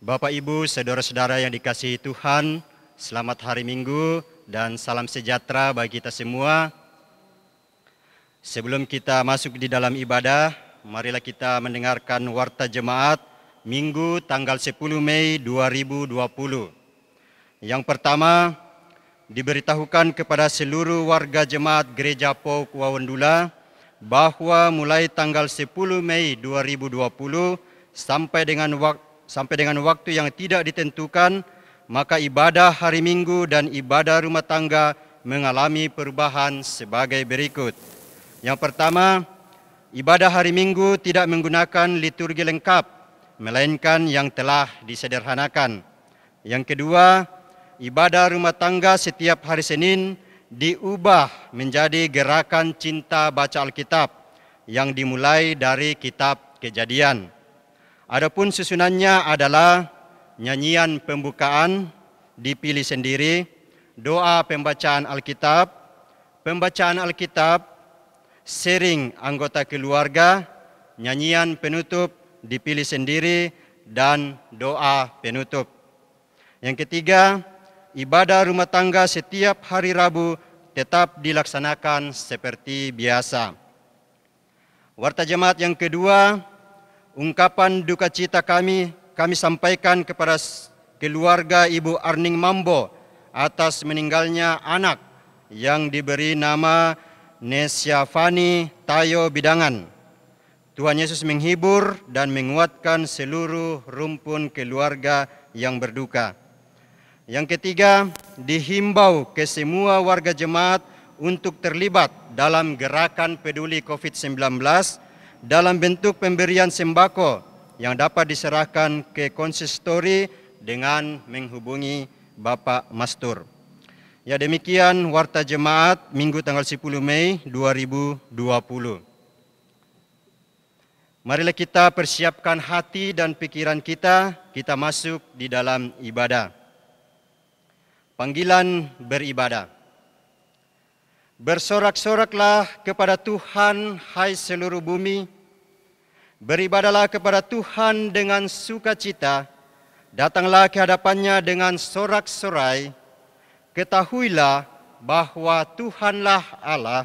Bapak, Ibu, saudara-saudara yang dikasihi Tuhan, selamat hari Minggu dan salam sejahtera bagi kita semua. Sebelum kita masuk di dalam ibadah, marilah kita mendengarkan warta jemaat Minggu tanggal 10 Mei 2020. Yang pertama, diberitahukan kepada seluruh warga jemaat Gereja Pauk Wawendula bahwa mulai tanggal 10 Mei 2020 sampai dengan waktu yang tidak ditentukan, maka ibadah hari Minggu dan ibadah rumah tangga mengalami perubahan sebagai berikut. Yang pertama, ibadah hari Minggu tidak menggunakan liturgi lengkap, melainkan yang telah disederhanakan. Yang kedua, ibadah rumah tangga setiap hari Senin diubah menjadi gerakan cinta baca Alkitab yang dimulai dari kitab Kejadian. Adapun susunannya adalah nyanyian pembukaan dipilih sendiri, doa pembacaan Alkitab, sharing anggota keluarga, nyanyian penutup dipilih sendiri, dan doa penutup. Yang ketiga, ibadah rumah tangga setiap hari Rabu tetap dilaksanakan seperti biasa. Warta jemaat yang kedua, ungkapan duka cita kami sampaikan kepada keluarga Ibu Arning Mambo atas meninggalnya anak yang diberi nama Nesya Fani Tayo Bidangan. Tuhan Yesus menghibur dan menguatkan seluruh rumpun keluarga yang berduka. Yang ketiga, dihimbau ke semua warga jemaat untuk terlibat dalam gerakan peduli COVID-19 dalam bentuk pemberian sembako yang dapat diserahkan ke konsistori dengan menghubungi Bapak Mastur. Ya, demikian warta jemaat Minggu tanggal 10 Mei 2020. Marilah kita persiapkan hati dan pikiran kita masuk di dalam ibadah. Panggilan beribadah. Bersorak-soraklah kepada Tuhan, hai seluruh bumi. Beribadahlah kepada Tuhan dengan sukacita. Datanglah ke hadapannya dengan sorak-sorai. Ketahuilah bahwa Tuhanlah Allah.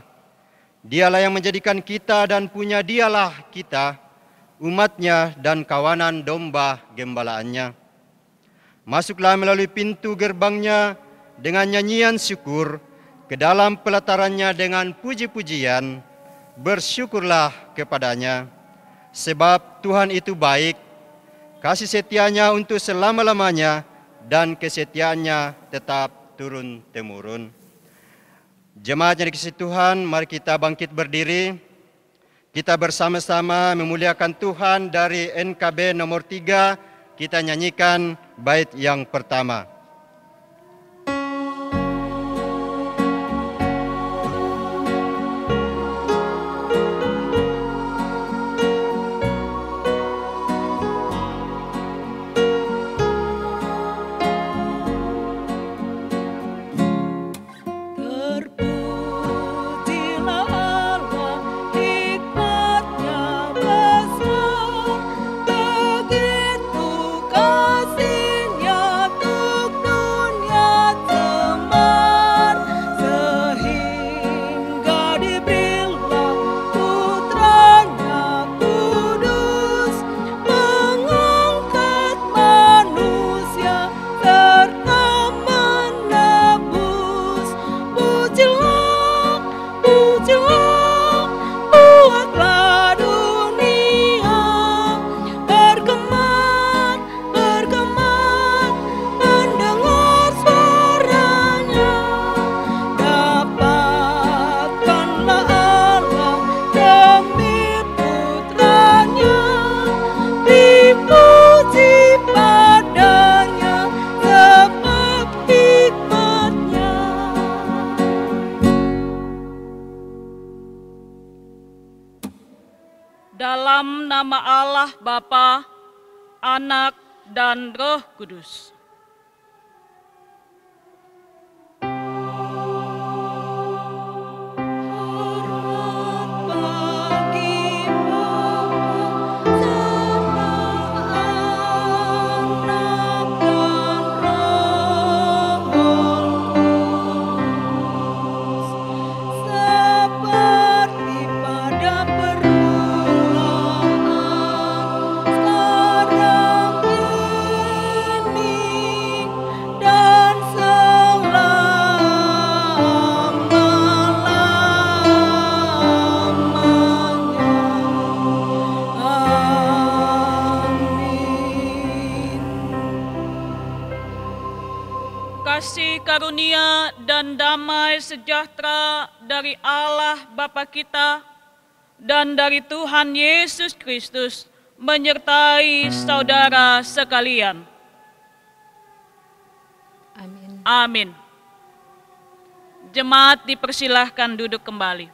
Dialah yang menjadikan kita dan punya dialah kita, umatnya dan kawanan domba gembalaannya. Masuklah melalui pintu gerbangnya dengan nyanyian syukur, ke dalam pelatarannya dengan puji-pujian, bersyukurlah kepadanya. Sebab Tuhan itu baik, kasih setianya untuk selama-lamanya, dan kesetiaannya tetap turun-temurun. Jemaat yang dikasihi Tuhan, mari kita bangkit berdiri. Kita bersama-sama memuliakan Tuhan dari NKB nomor 3. Kita nyanyikan bait yang pertama. Dalam nama Allah Bapa, Anak, dan Roh Kudus. Bagi Bapa serta Anak karunia dan damai sejahtera dari Allah Bapa kita dan dari Tuhan Yesus Kristus menyertai saudara sekalian. Amin. Amin. Jemaat dipersilahkan duduk kembali.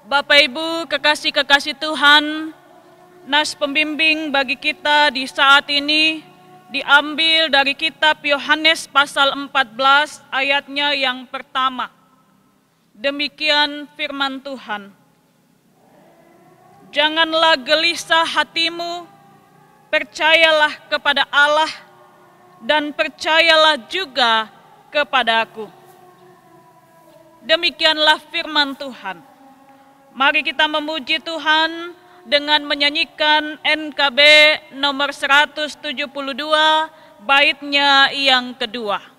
Bapak Ibu kekasih-kekasih Tuhan, nas pembimbing bagi kita di saat ini diambil dari kitab Yohanes pasal 14 ayatnya yang pertama. Demikian firman Tuhan. Janganlah gelisah hatimu, percayalah kepada Allah dan percayalah juga kepadaku. Demikianlah firman Tuhan. Mari kita memuji Tuhan dengan menyanyikan NKB nomor 172, baitnya yang kedua.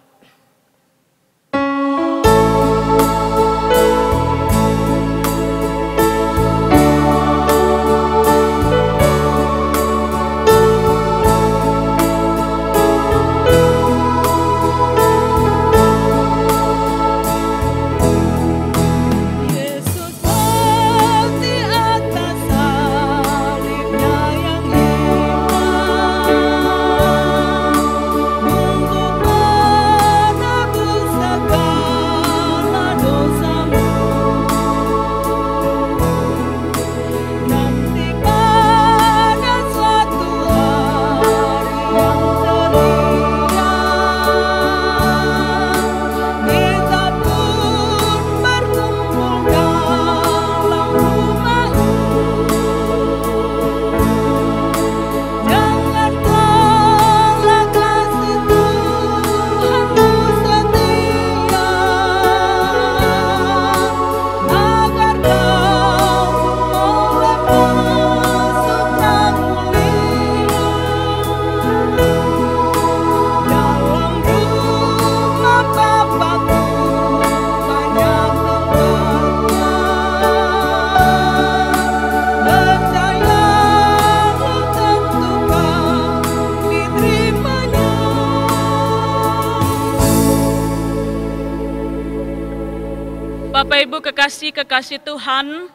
Bapak Ibu kekasih-kekasih Tuhan,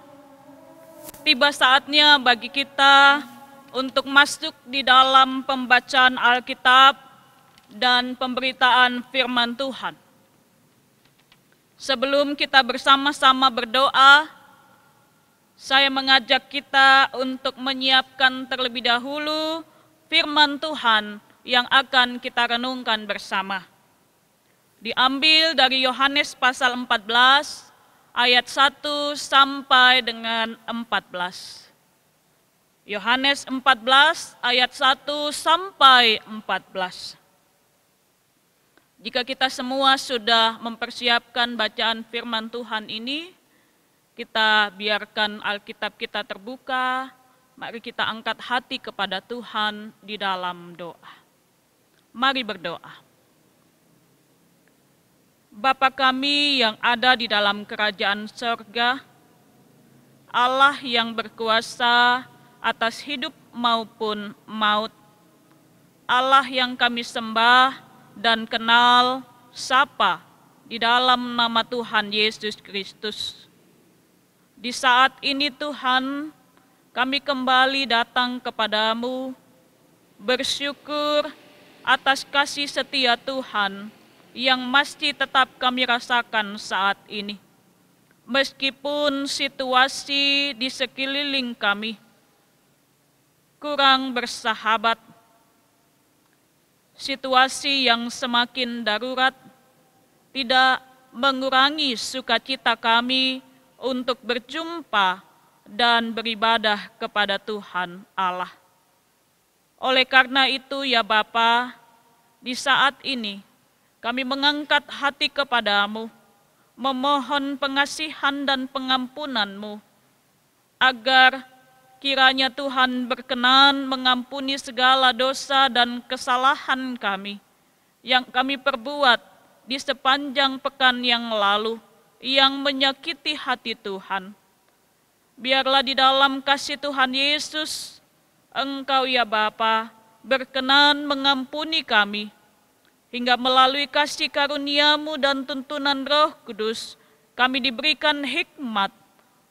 tiba saatnya bagi kita untuk masuk di dalam pembacaan Alkitab dan pemberitaan firman Tuhan. Sebelum kita bersama-sama berdoa, saya mengajak kita untuk menyiapkan terlebih dahulu firman Tuhan yang akan kita renungkan bersama. Diambil dari Yohanes pasal 14, ayat 1 sampai dengan 14. Yohanes 14 ayat 1 sampai 14. Jika kita semua sudah mempersiapkan bacaan firman Tuhan ini, kita biarkan Alkitab kita terbuka, mari kita angkat hati kepada Tuhan di dalam doa. Mari berdoa. Bapa kami yang ada di dalam kerajaan sorga, Allah yang berkuasa atas hidup maupun maut, Allah yang kami sembah dan kenal, sapa di dalam nama Tuhan Yesus Kristus. Di saat ini Tuhan, kami kembali datang kepadamu, bersyukur atas kasih setia Tuhan, yang masih tetap kami rasakan saat ini. Meskipun situasi di sekeliling kami kurang bersahabat, situasi yang semakin darurat tidak mengurangi sukacita kami untuk berjumpa dan beribadah kepada Tuhan Allah. Oleh karena itu ya Bapa, di saat ini kami mengangkat hati kepadamu, memohon pengasihan dan pengampunan-Mu, agar kiranya Tuhan berkenan mengampuni segala dosa dan kesalahan kami, yang kami perbuat di sepanjang pekan yang lalu, yang menyakiti hati Tuhan. Biarlah di dalam kasih Tuhan Yesus, Engkau ya Bapa, berkenan mengampuni kami, hingga melalui kasih karunia-Mu dan tuntunan Roh Kudus, kami diberikan hikmat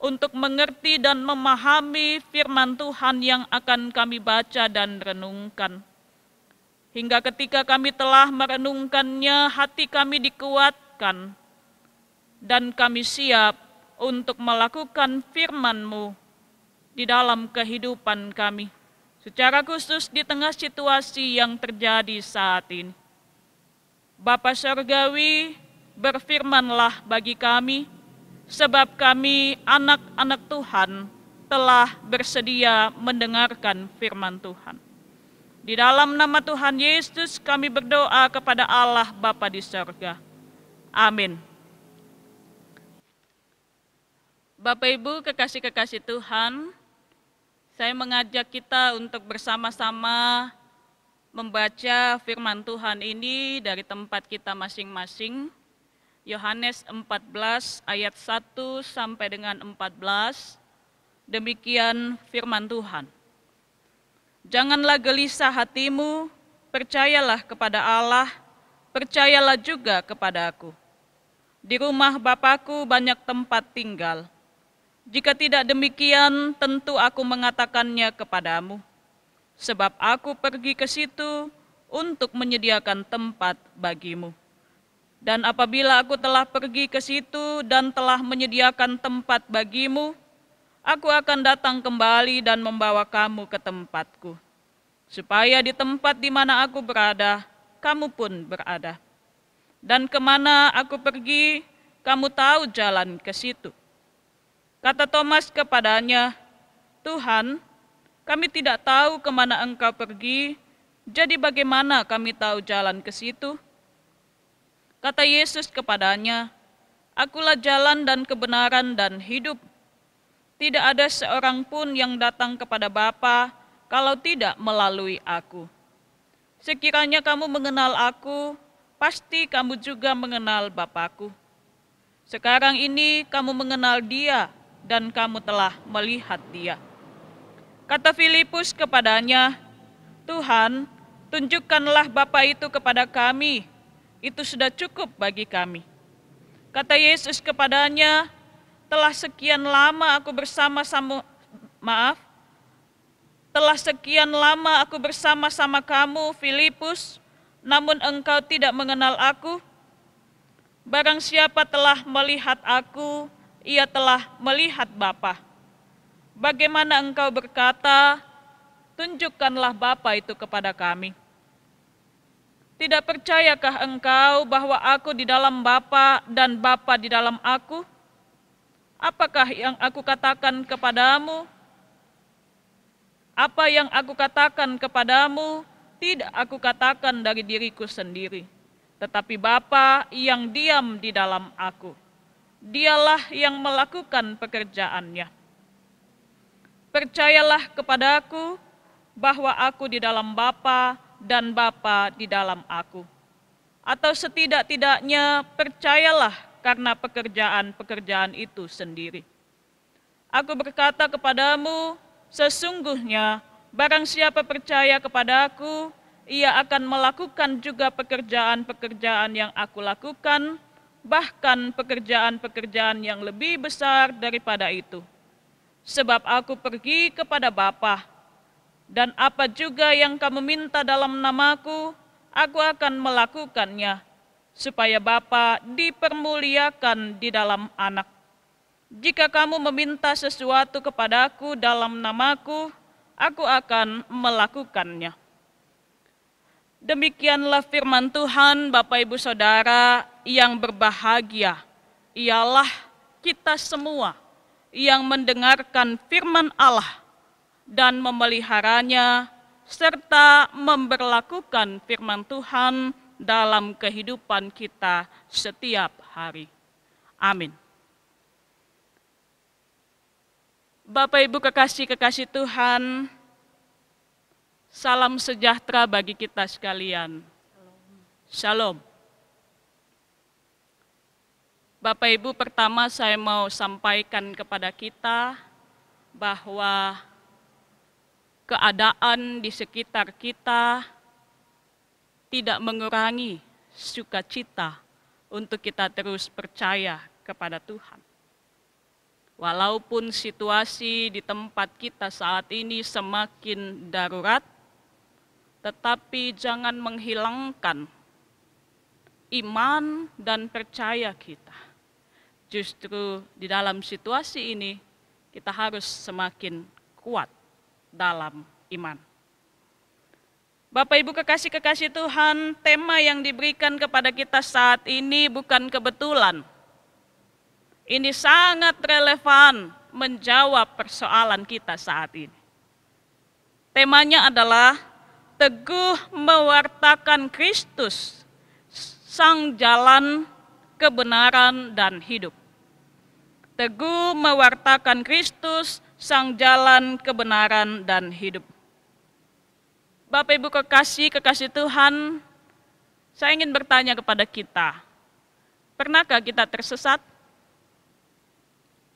untuk mengerti dan memahami firman Tuhan yang akan kami baca dan renungkan. Hingga ketika kami telah merenungkannya, hati kami dikuatkan, dan kami siap untuk melakukan firman-Mu di dalam kehidupan kami, secara khusus di tengah situasi yang terjadi saat ini. Bapa Surgawi, berfirmanlah bagi kami, sebab kami anak-anak Tuhan telah bersedia mendengarkan firman Tuhan. Di dalam nama Tuhan Yesus kami berdoa kepada Allah Bapa di sorga. Amin. Bapak Ibu kekasih-kekasih Tuhan, saya mengajak kita untuk bersama-sama membaca firman Tuhan ini dari tempat kita masing-masing. Yohanes 14 ayat 1 sampai dengan 14. Demikian firman Tuhan. Janganlah gelisah hatimu, percayalah kepada Allah, percayalah juga kepada aku. Di rumah Bapakku banyak tempat tinggal. Jika tidak demikian, tentu aku mengatakannya kepadamu. Sebab aku pergi ke situ untuk menyediakan tempat bagimu. Dan apabila aku telah pergi ke situ dan telah menyediakan tempat bagimu, aku akan datang kembali dan membawa kamu ke tempatku. Supaya di tempat di mana aku berada, kamu pun berada. Dan kemana aku pergi, kamu tahu jalan ke situ. Kata Thomas kepadanya, Tuhan, kami tidak tahu kemana Engkau pergi, jadi bagaimana kami tahu jalan ke situ? Kata Yesus kepadanya, Akulah jalan dan kebenaran dan hidup. Tidak ada seorang pun yang datang kepada Bapa kalau tidak melalui aku. Sekiranya kamu mengenal aku, pasti kamu juga mengenal Bapa-Ku. Sekarang ini kamu mengenal Dia, dan kamu telah melihat Dia. Kata Filipus kepadanya, Tuhan, tunjukkanlah Bapa itu kepada kami, itu sudah cukup bagi kami. Kata Yesus kepadanya, telah sekian lama aku bersama-sama kamu, Filipus, namun engkau tidak mengenal aku. Barang siapa telah melihat aku, ia telah melihat Bapa. Bagaimana engkau berkata, tunjukkanlah Bapa itu kepada kami? Tidak percayakah engkau bahwa aku di dalam Bapa dan Bapa di dalam aku? Apakah yang aku katakan kepadamu? Apa yang aku katakan kepadamu, tidak aku katakan dari diriku sendiri, tetapi Bapa yang diam di dalam aku. Dialah yang melakukan pekerjaannya. Percayalah kepadaku bahwa aku di dalam Bapa dan Bapa di dalam aku. Atau setidak-tidaknya percayalah karena pekerjaan-pekerjaan itu sendiri. Aku berkata kepadamu, sesungguhnya barang siapa percaya kepadaku, ia akan melakukan juga pekerjaan-pekerjaan yang aku lakukan, bahkan pekerjaan-pekerjaan yang lebih besar daripada itu. Sebab aku pergi kepada Bapa, dan apa juga yang kamu minta dalam namaku, aku akan melakukannya, supaya Bapa dipermuliakan di dalam Anak. Jika kamu meminta sesuatu kepadaku dalam namaku, aku akan melakukannya. Demikianlah firman Tuhan, Bapak Ibu Saudara yang berbahagia, ialah kita semua yang mendengarkan firman Allah dan memeliharanya, serta memberlakukan firman Tuhan dalam kehidupan kita setiap hari. Amin. Bapak Ibu kekasih-kekasih Tuhan, salam sejahtera bagi kita sekalian. Shalom. Bapak Ibu, pertama saya mau sampaikan kepada kita bahwa keadaan di sekitar kita tidak mengurangi sukacita untuk kita terus percaya kepada Tuhan. Walaupun situasi di tempat kita saat ini semakin darurat, tetapi jangan menghilangkan iman dan percaya kita. Justru di dalam situasi ini kita harus semakin kuat dalam iman. Bapak Ibu kekasih-kekasih Tuhan, tema yang diberikan kepada kita saat ini bukan kebetulan. Ini sangat relevan menjawab persoalan kita saat ini. Temanya adalah teguh mewartakan Kristus, sang jalan, kebenaran, dan hidup. Teguh mewartakan Kristus, sang jalan, kebenaran, dan hidup. Bapak Ibu kekasih Tuhan, saya ingin bertanya kepada kita, pernahkah kita tersesat?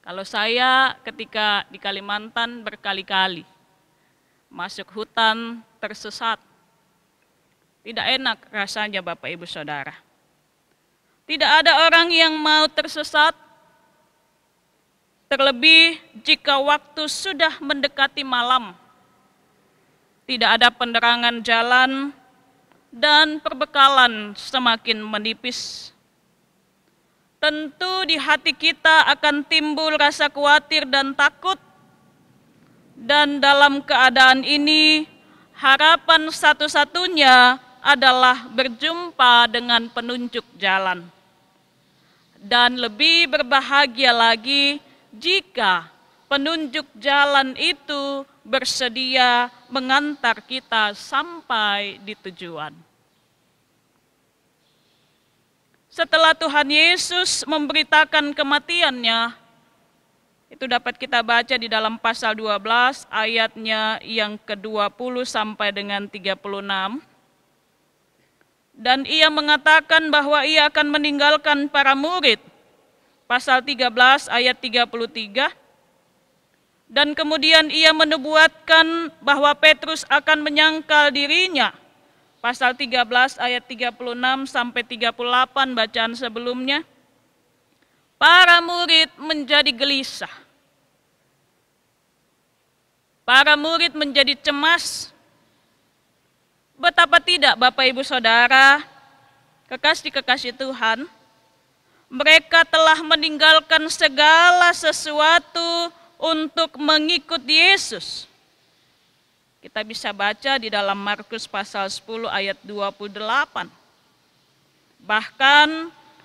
Kalau saya ketika di Kalimantan berkali-kali masuk hutan tersesat, tidak enak rasanya Bapak Ibu Saudara. Tidak ada orang yang mau tersesat, terlebih jika waktu sudah mendekati malam. Tidak ada penerangan jalan dan perbekalan semakin menipis. Tentu di hati kita akan timbul rasa khawatir dan takut. Dan dalam keadaan ini, harapan satu-satunya adalah berjumpa dengan penunjuk jalan. Dan lebih berbahagia lagi jika penunjuk jalan itu bersedia mengantar kita sampai di tujuan. Setelah Tuhan Yesus memberitakan kematiannya, itu dapat kita baca di dalam pasal 12 ayatnya yang ke-20 sampai dengan 36. Dan ia mengatakan bahwa ia akan meninggalkan para murid. Pasal 13 ayat 33. Dan kemudian ia menubuatkan bahwa Petrus akan menyangkal dirinya. Pasal 13 ayat 36 sampai 38 bacaan sebelumnya. Para murid menjadi gelisah. Para murid menjadi cemas. Betapa tidak Bapak Ibu Saudara, kekasih-kekasih Tuhan, mereka telah meninggalkan segala sesuatu untuk mengikut Yesus. Kita bisa baca di dalam Markus pasal 10 ayat 28. Bahkan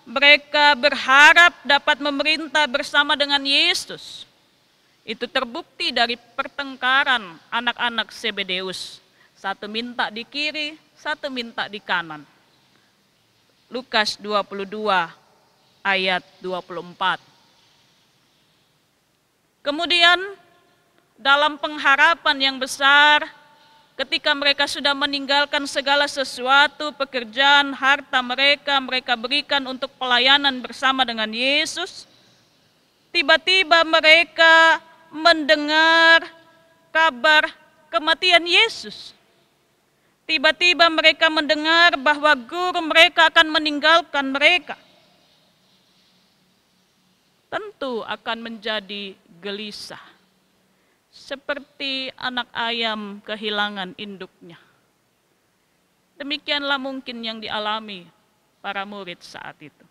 mereka berharap dapat memerintah bersama dengan Yesus. Itu terbukti dari pertengkaran anak-anak Zebedeus. Satu minta di kiri, satu minta di kanan. Lukas 22 ayat 24. Kemudian dalam pengharapan yang besar, ketika mereka sudah meninggalkan segala sesuatu, pekerjaan, harta mereka berikan untuk pelayanan bersama dengan Yesus, tiba-tiba mereka mendengar kabar kematian Yesus. Tiba-tiba mereka mendengar bahwa guru mereka akan meninggalkan mereka. Tentu akan menjadi gelisah. Seperti anak ayam kehilangan induknya. Demikianlah mungkin yang dialami para murid saat itu.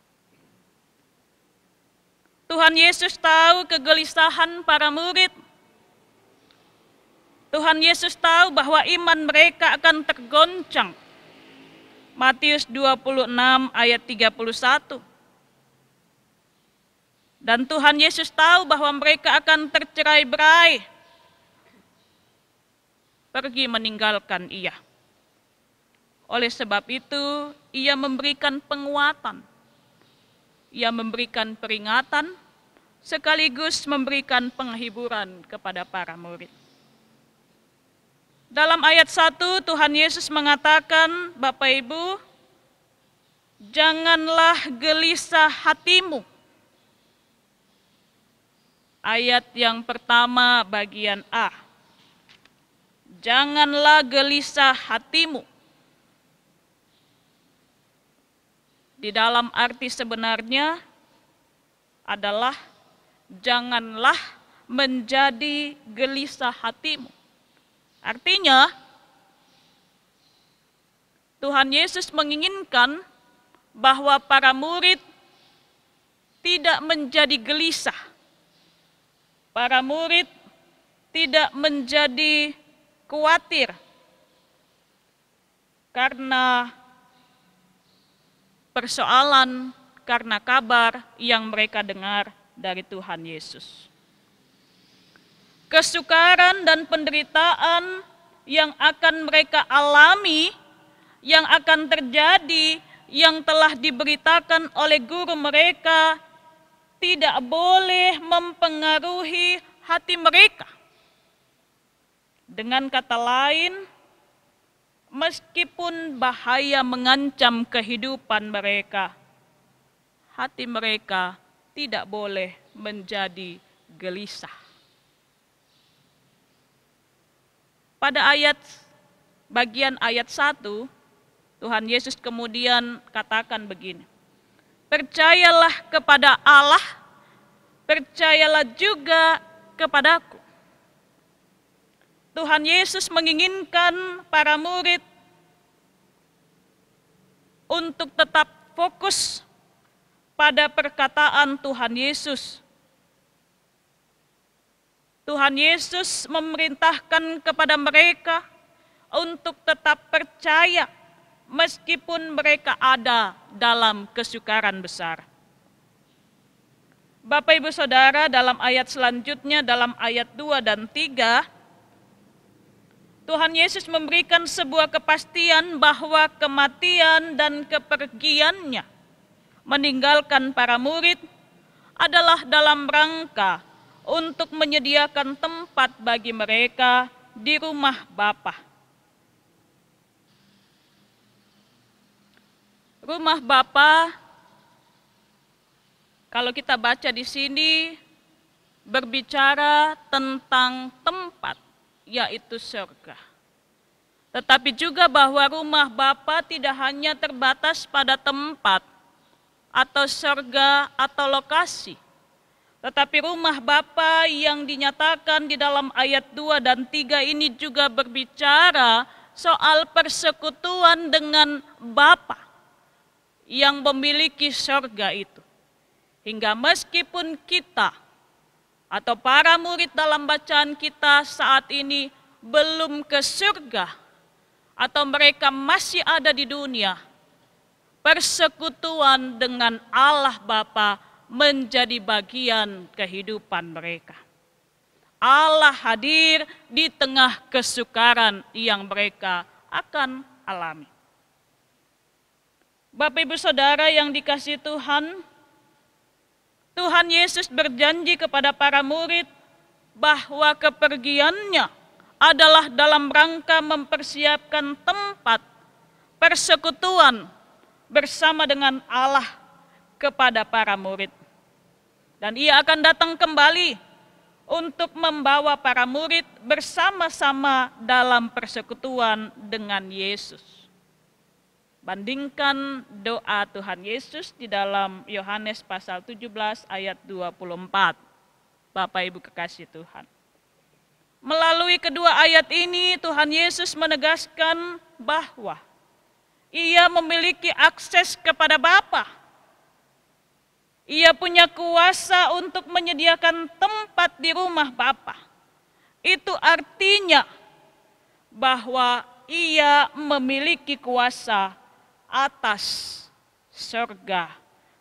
Tuhan Yesus tahu kegelisahan para murid. Tuhan Yesus tahu bahwa iman mereka akan tergoncang. Matius 26 ayat 31. Dan Tuhan Yesus tahu bahwa mereka akan tercerai-berai, pergi meninggalkan ia. Oleh sebab itu, ia memberikan penguatan, ia memberikan peringatan, sekaligus memberikan penghiburan kepada para murid. Dalam ayat 1, Tuhan Yesus mengatakan, Bapak Ibu, janganlah gelisah hatimu. Ayat yang pertama bagian A. janganlah gelisah hatimu. Di dalam arti sebenarnya adalah janganlah menjadi gelisah hatimu. Artinya, Tuhan Yesus menginginkan bahwa para murid tidak menjadi gelisah. Para murid tidak menjadi khawatir karena persoalan, karena kabar yang mereka dengar dari Tuhan Yesus. Kesukaran dan penderitaan yang akan mereka alami, yang akan terjadi, yang telah diberitakan oleh guru mereka, tidak boleh mempengaruhi hati mereka. Dengan kata lain, meskipun bahaya mengancam kehidupan mereka, hati mereka tidak boleh menjadi gelisah. Pada bagian ayat 1, Tuhan Yesus kemudian katakan begini, percayalah kepada Allah, percayalah juga kepadaku. Tuhan Yesus menginginkan para murid untuk tetap fokus pada perkataan Tuhan Yesus. Tuhan Yesus memerintahkan kepada mereka untuk tetap percaya meskipun mereka ada dalam kesukaran besar. Bapak Ibu Saudara, dalam ayat selanjutnya, dalam ayat 2 dan 3, Tuhan Yesus memberikan sebuah kepastian bahwa kematian dan kepergiannya meninggalkan para murid adalah dalam rangka untuk menyediakan tempat bagi mereka di rumah Bapa. Rumah Bapa, kalau kita baca di sini, berbicara tentang tempat, yaitu surga. Tetapi juga bahwa rumah Bapa tidak hanya terbatas pada tempat atau surga atau lokasi, tetapi rumah Bapa yang dinyatakan di dalam ayat 2 dan 3 ini juga berbicara soal persekutuan dengan Bapa yang memiliki surga itu. Hingga meskipun kita atau para murid dalam bacaan kita saat ini belum ke surga atau mereka masih ada di dunia, persekutuan dengan Allah Bapa menjadi bagian kehidupan mereka. Allah hadir di tengah kesukaran yang mereka akan alami. Bapak Ibu Saudara yang dikasihi Tuhan, Tuhan Yesus berjanji kepada para murid bahwa kepergiannya adalah dalam rangka mempersiapkan tempat persekutuan bersama dengan Allah kepada para murid. Dan ia akan datang kembali untuk membawa para murid bersama-sama dalam persekutuan dengan Yesus. Bandingkan doa Tuhan Yesus di dalam Yohanes pasal 17 ayat 24. Bapak Ibu kekasih Tuhan. Melalui kedua ayat ini Tuhan Yesus menegaskan bahwa ia memiliki akses kepada Bapa. Ia punya kuasa untuk menyediakan tempat di rumah Bapa. Itu artinya bahwa ia memiliki kuasa atas surga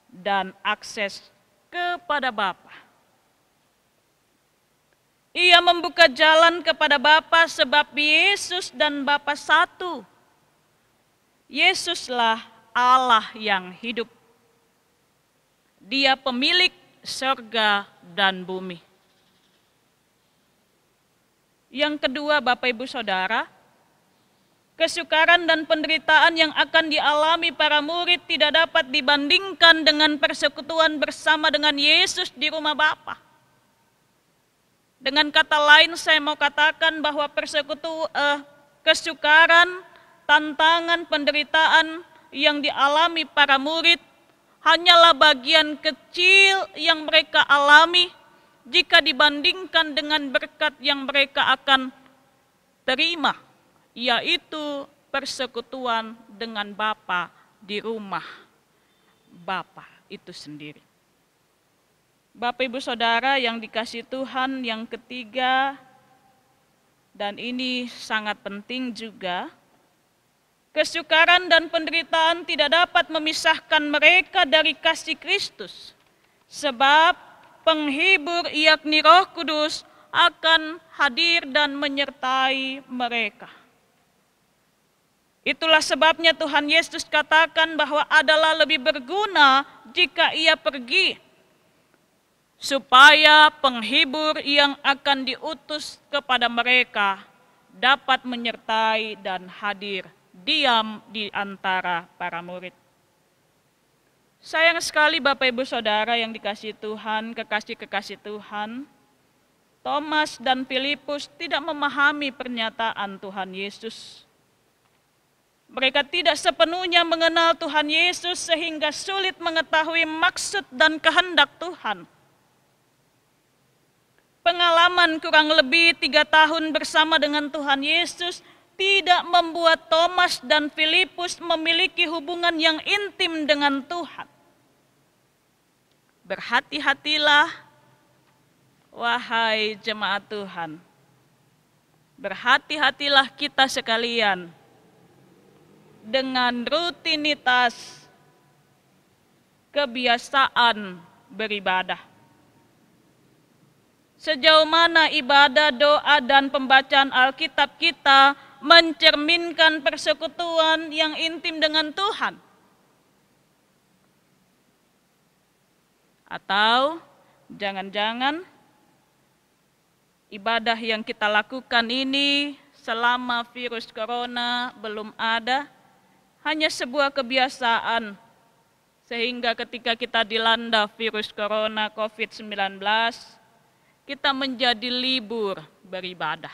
dan akses kepada Bapa. Ia membuka jalan kepada Bapa sebab Yesus dan Bapa satu. Yesuslah Allah yang hidup. Dia pemilik surga dan bumi. Yang kedua, Bapak Ibu Saudara, kesukaran dan penderitaan yang akan dialami para murid tidak dapat dibandingkan dengan persekutuan bersama dengan Yesus di rumah Bapa. Dengan kata lain, saya mau katakan bahwa kesukaran, tantangan, penderitaan yang dialami para murid hanyalah bagian kecil yang mereka alami jika dibandingkan dengan berkat yang mereka akan terima, yaitu persekutuan dengan Bapa di rumah Bapa itu sendiri. Bapak Ibu Saudara yang dikasihi Tuhan, yang ketiga, dan ini sangat penting juga, kesukaran dan penderitaan tidak dapat memisahkan mereka dari kasih Kristus, sebab penghibur yakni Roh Kudus akan hadir dan menyertai mereka. Itulah sebabnya Tuhan Yesus katakan bahwa adalah lebih berguna jika Ia pergi, supaya penghibur yang akan diutus kepada mereka dapat menyertai dan hadir diam di antara para murid. Sayang sekali Bapak Ibu Saudara yang dikasihi Tuhan, kekasih-kekasih Tuhan, Thomas dan Filipus tidak memahami pernyataan Tuhan Yesus. Mereka tidak sepenuhnya mengenal Tuhan Yesus sehingga sulit mengetahui maksud dan kehendak Tuhan. Pengalaman kurang lebih 3 tahun bersama dengan Tuhan Yesus tidak membuat Thomas dan Filipus memiliki hubungan yang intim dengan Tuhan. Berhati-hatilah, wahai jemaat Tuhan. Berhati-hatilah kita sekalian dengan rutinitas kebiasaan beribadah. Sejauh mana ibadah, doa, dan pembacaan Alkitab kita mencerminkan persekutuan yang intim dengan Tuhan? Atau jangan-jangan ibadah yang kita lakukan ini selama virus corona belum ada, hanya sebuah kebiasaan, sehingga ketika kita dilanda virus corona COVID-19, kita menjadi libur beribadah.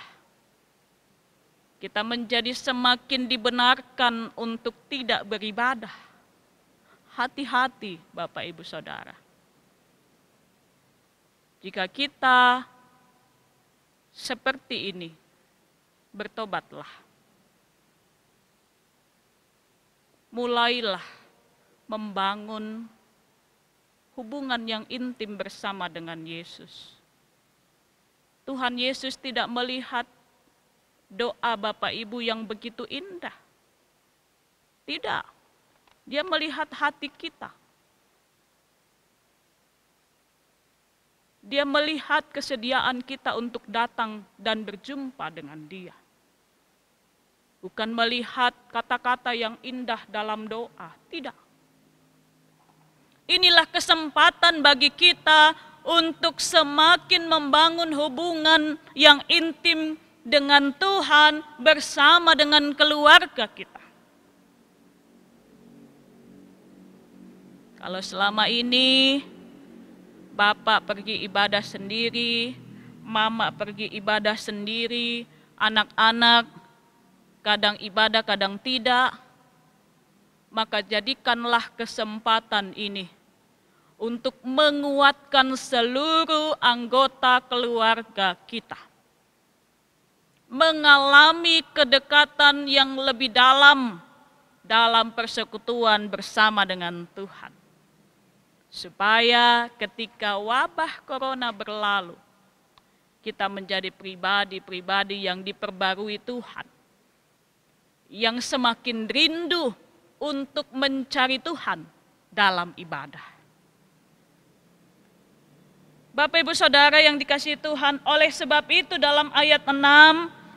Kita menjadi semakin dibenarkan untuk tidak beribadah. Hati-hati Bapak Ibu Saudara. Jika kita seperti ini, bertobatlah. Mulailah membangun hubungan yang intim bersama dengan Yesus. Tuhan Yesus tidak melihat doa Bapak Ibu yang begitu indah. Tidak. Dia melihat hati kita. Dia melihat kesediaan kita untuk datang dan berjumpa dengan Dia. Bukan melihat kata-kata yang indah dalam doa. Tidak. Inilah kesempatan bagi kita untuk semakin membangun hubungan yang intim dengan Tuhan bersama dengan keluarga kita. Kalau selama ini Bapak pergi ibadah sendiri, Mama pergi ibadah sendiri, anak-anak kadang ibadah kadang tidak, maka jadikanlah kesempatan ini untuk menguatkan seluruh anggota keluarga kita. Mengalami kedekatan yang lebih dalam persekutuan bersama dengan Tuhan. Supaya ketika wabah corona berlalu, kita menjadi pribadi-pribadi yang diperbarui Tuhan. Yang semakin rindu untuk mencari Tuhan dalam ibadah. Bapak Ibu Saudara yang dikasihi Tuhan, oleh sebab itu dalam ayat 6,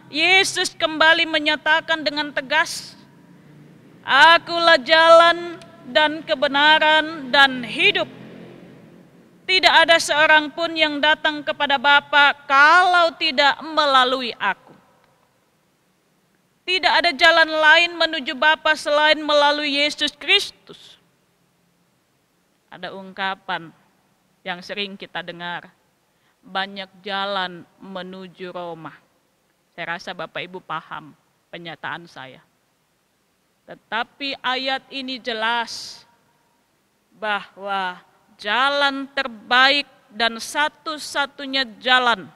Yesus kembali menyatakan dengan tegas, Akulah jalan dan kebenaran dan hidup. Tidak ada seorang pun yang datang kepada Bapa kalau tidak melalui aku. Tidak ada jalan lain menuju Bapa selain melalui Yesus Kristus. Ada ungkapan yang sering kita dengar, banyak jalan menuju Roma. Saya rasa Bapak Ibu paham pernyataan saya. Tetapi ayat ini jelas bahwa jalan terbaik dan satu-satunya jalan,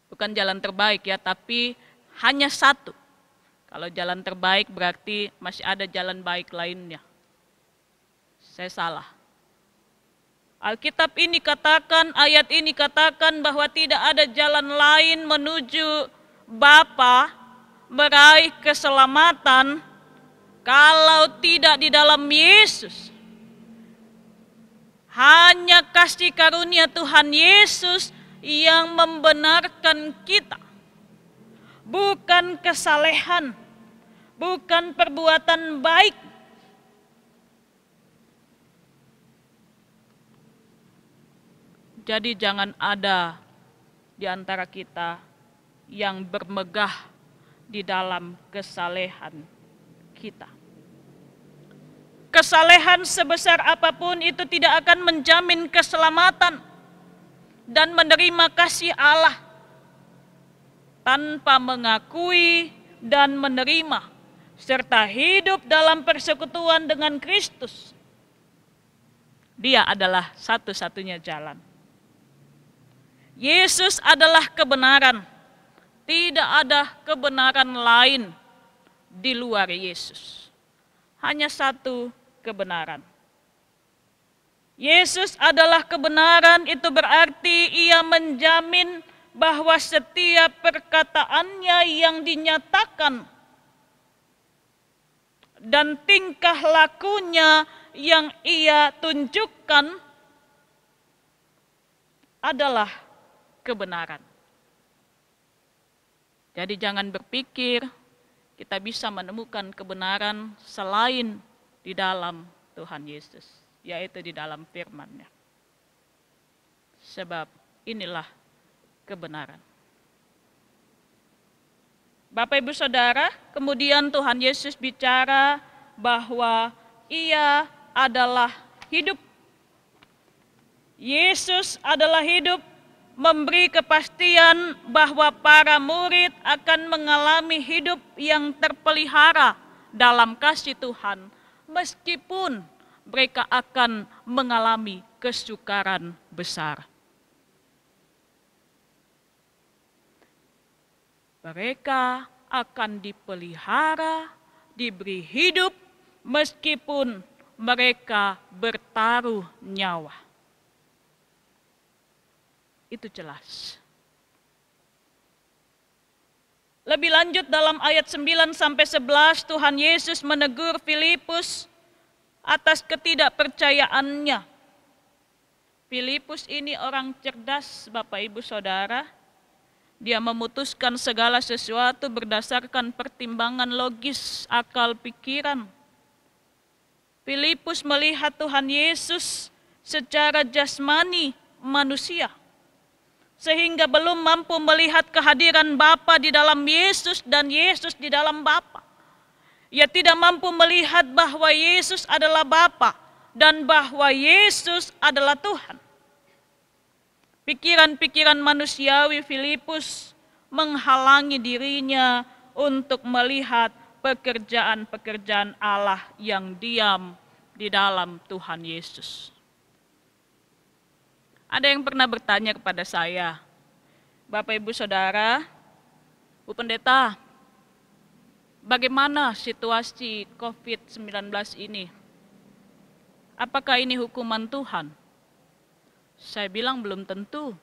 bukan jalan terbaik ya, tapi hanya satu. Kalau jalan terbaik berarti masih ada jalan baik lainnya. Saya salah. Alkitab ini katakan, ayat ini katakan bahwa tidak ada jalan lain menuju Bapa, meraih keselamatan kalau tidak di dalam Yesus. Hanya kasih karunia Tuhan Yesus yang membenarkan kita. Bukan kesalehan, bukan perbuatan baik. Jadi jangan ada di antara kita yang bermegah di dalam kesalehan kita. Kesalehan sebesar apapun itu tidak akan menjamin keselamatan dan menerima kasih Allah tanpa mengakui dan menerima serta hidup dalam persekutuan dengan Kristus. Dia adalah satu-satunya jalan. Yesus adalah kebenaran. Tidak ada kebenaran lain di luar Yesus. Hanya satu kebenaran. Yesus adalah kebenaran, itu berarti ia menjamin bahwa setiap perkataannya yang dinyatakan dan tingkah lakunya yang ia tunjukkan adalah kebenaran. Jadi jangan berpikir kita bisa menemukan kebenaran selain di dalam Tuhan Yesus, yaitu di dalam firman-Nya. Sebab inilah kebenaran. Bapak Ibu Saudara, kemudian Tuhan Yesus bicara bahwa ia adalah hidup. Yesus adalah hidup, memberi kepastian bahwa para murid akan mengalami hidup yang terpelihara dalam kasih Tuhan, meskipun mereka akan mengalami kesukaran besar. Mereka akan dipelihara, diberi hidup, meskipun mereka bertaruh nyawa. Itu jelas. Lebih lanjut dalam ayat 9-11 Tuhan Yesus menegur Filipus atas ketidakpercayaannya. Filipus ini orang cerdas, Bapak Ibu Saudara. Dia memutuskan segala sesuatu berdasarkan pertimbangan logis, akal pikiran. Filipus melihat Tuhan Yesus secara jasmani manusia, sehingga belum mampu melihat kehadiran Bapa di dalam Yesus dan Yesus di dalam Bapa. Ia tidak mampu melihat bahwa Yesus adalah Bapa dan bahwa Yesus adalah Tuhan. Pikiran-pikiran manusiawi Filipus menghalangi dirinya untuk melihat pekerjaan-pekerjaan Allah yang diam di dalam Tuhan Yesus. Ada yang pernah bertanya kepada saya, Bapak Ibu Saudara, Bu Pendeta, bagaimana situasi COVID-19 ini? Apakah ini hukuman Tuhan? Saya bilang belum tentu.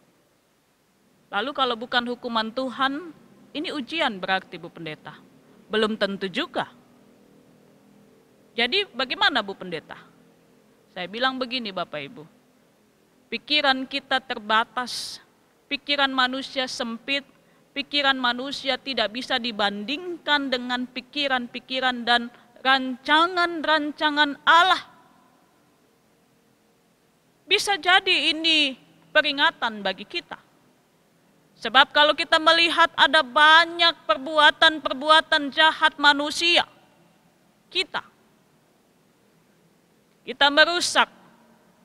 Lalu kalau bukan hukuman Tuhan, ini ujian berarti Bu Pendeta? Belum tentu juga. Jadi bagaimana Bu Pendeta? Saya bilang begini Bapak Ibu. Pikiran kita terbatas, pikiran manusia sempit, pikiran manusia tidak bisa dibandingkan dengan pikiran-pikiran dan rancangan-rancangan Allah. Bisa jadi ini peringatan bagi kita. Sebab kalau kita melihat ada banyak perbuatan-perbuatan jahat manusia, kita merusak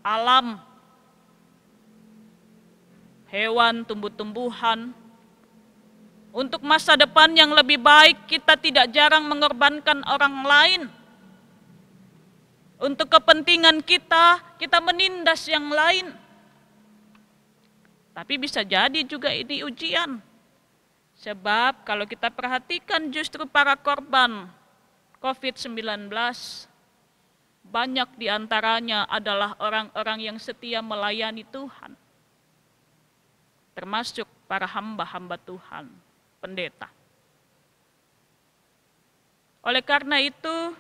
alam, hewan, tumbuh-tumbuhan. Untuk masa depan yang lebih baik, kita tidak jarang mengorbankan orang lain. Untuk kepentingan kita, kita menindas yang lain. Tapi bisa jadi juga ini ujian. Sebab kalau kita perhatikan justru para korban COVID-19, banyak diantaranya adalah orang-orang yang setia melayani Tuhan. Termasuk para hamba-hamba Tuhan, pendeta. Oleh karena itu,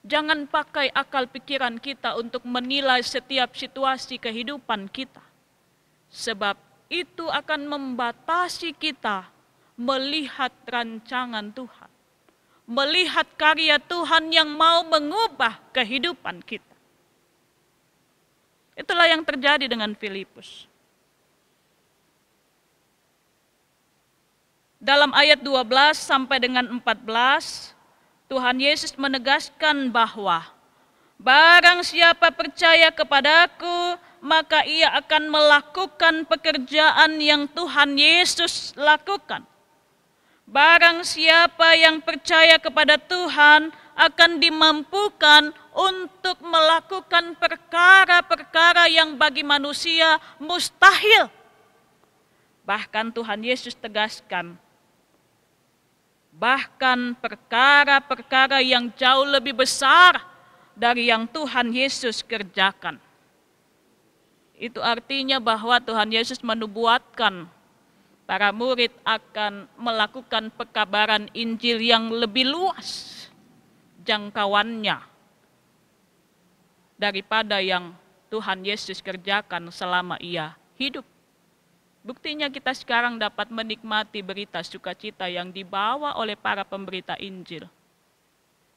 jangan pakai akal pikiran kita untuk menilai setiap situasi kehidupan kita. Sebab itu akan membatasi kita melihat rancangan Tuhan. Melihat karya Tuhan yang mau mengubah kehidupan kita. Itulah yang terjadi dengan Filipus. Dalam ayat 12 sampai dengan 14, Tuhan Yesus menegaskan bahwa barang siapa percaya kepadaku, maka ia akan melakukan pekerjaan yang Tuhan Yesus lakukan. Barang siapa yang percaya kepada Tuhan akan dimampukan untuk melakukan perkara-perkara yang bagi manusia mustahil. Bahkan Tuhan Yesus tegaskan, bahkan perkara-perkara yang jauh lebih besar dari yang Tuhan Yesus kerjakan. Itu artinya bahwa Tuhan Yesus menubuatkan para murid akan melakukan pekabaran Injil yang lebih luas jangkauannya daripada yang Tuhan Yesus kerjakan selama ia hidup. Buktinya kita sekarang dapat menikmati berita sukacita yang dibawa oleh para pemberita Injil.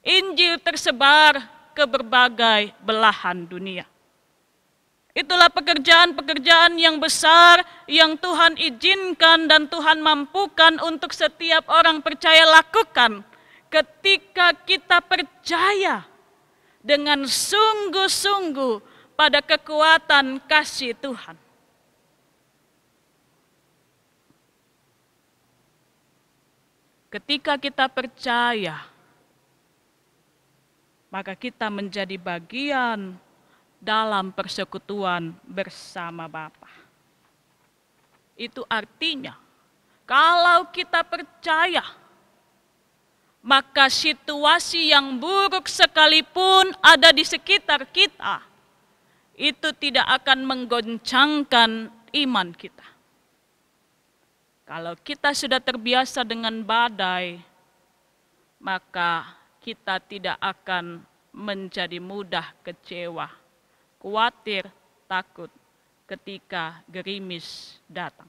Injil tersebar ke berbagai belahan dunia. Itulah pekerjaan-pekerjaan yang besar yang Tuhan izinkan dan Tuhan mampukan untuk setiap orang percaya lakukan ketika kita percaya dengan sungguh-sungguh pada kekuatan kasih Tuhan. Ketika kita percaya, maka kita menjadi bagian dalam persekutuan bersama Bapa. Itu artinya, kalau kita percaya, maka situasi yang buruk sekalipun ada di sekitar kita, itu tidak akan menggoncangkan iman kita. Kalau kita sudah terbiasa dengan badai, maka kita tidak akan menjadi mudah kecewa, khawatir, takut ketika gerimis datang.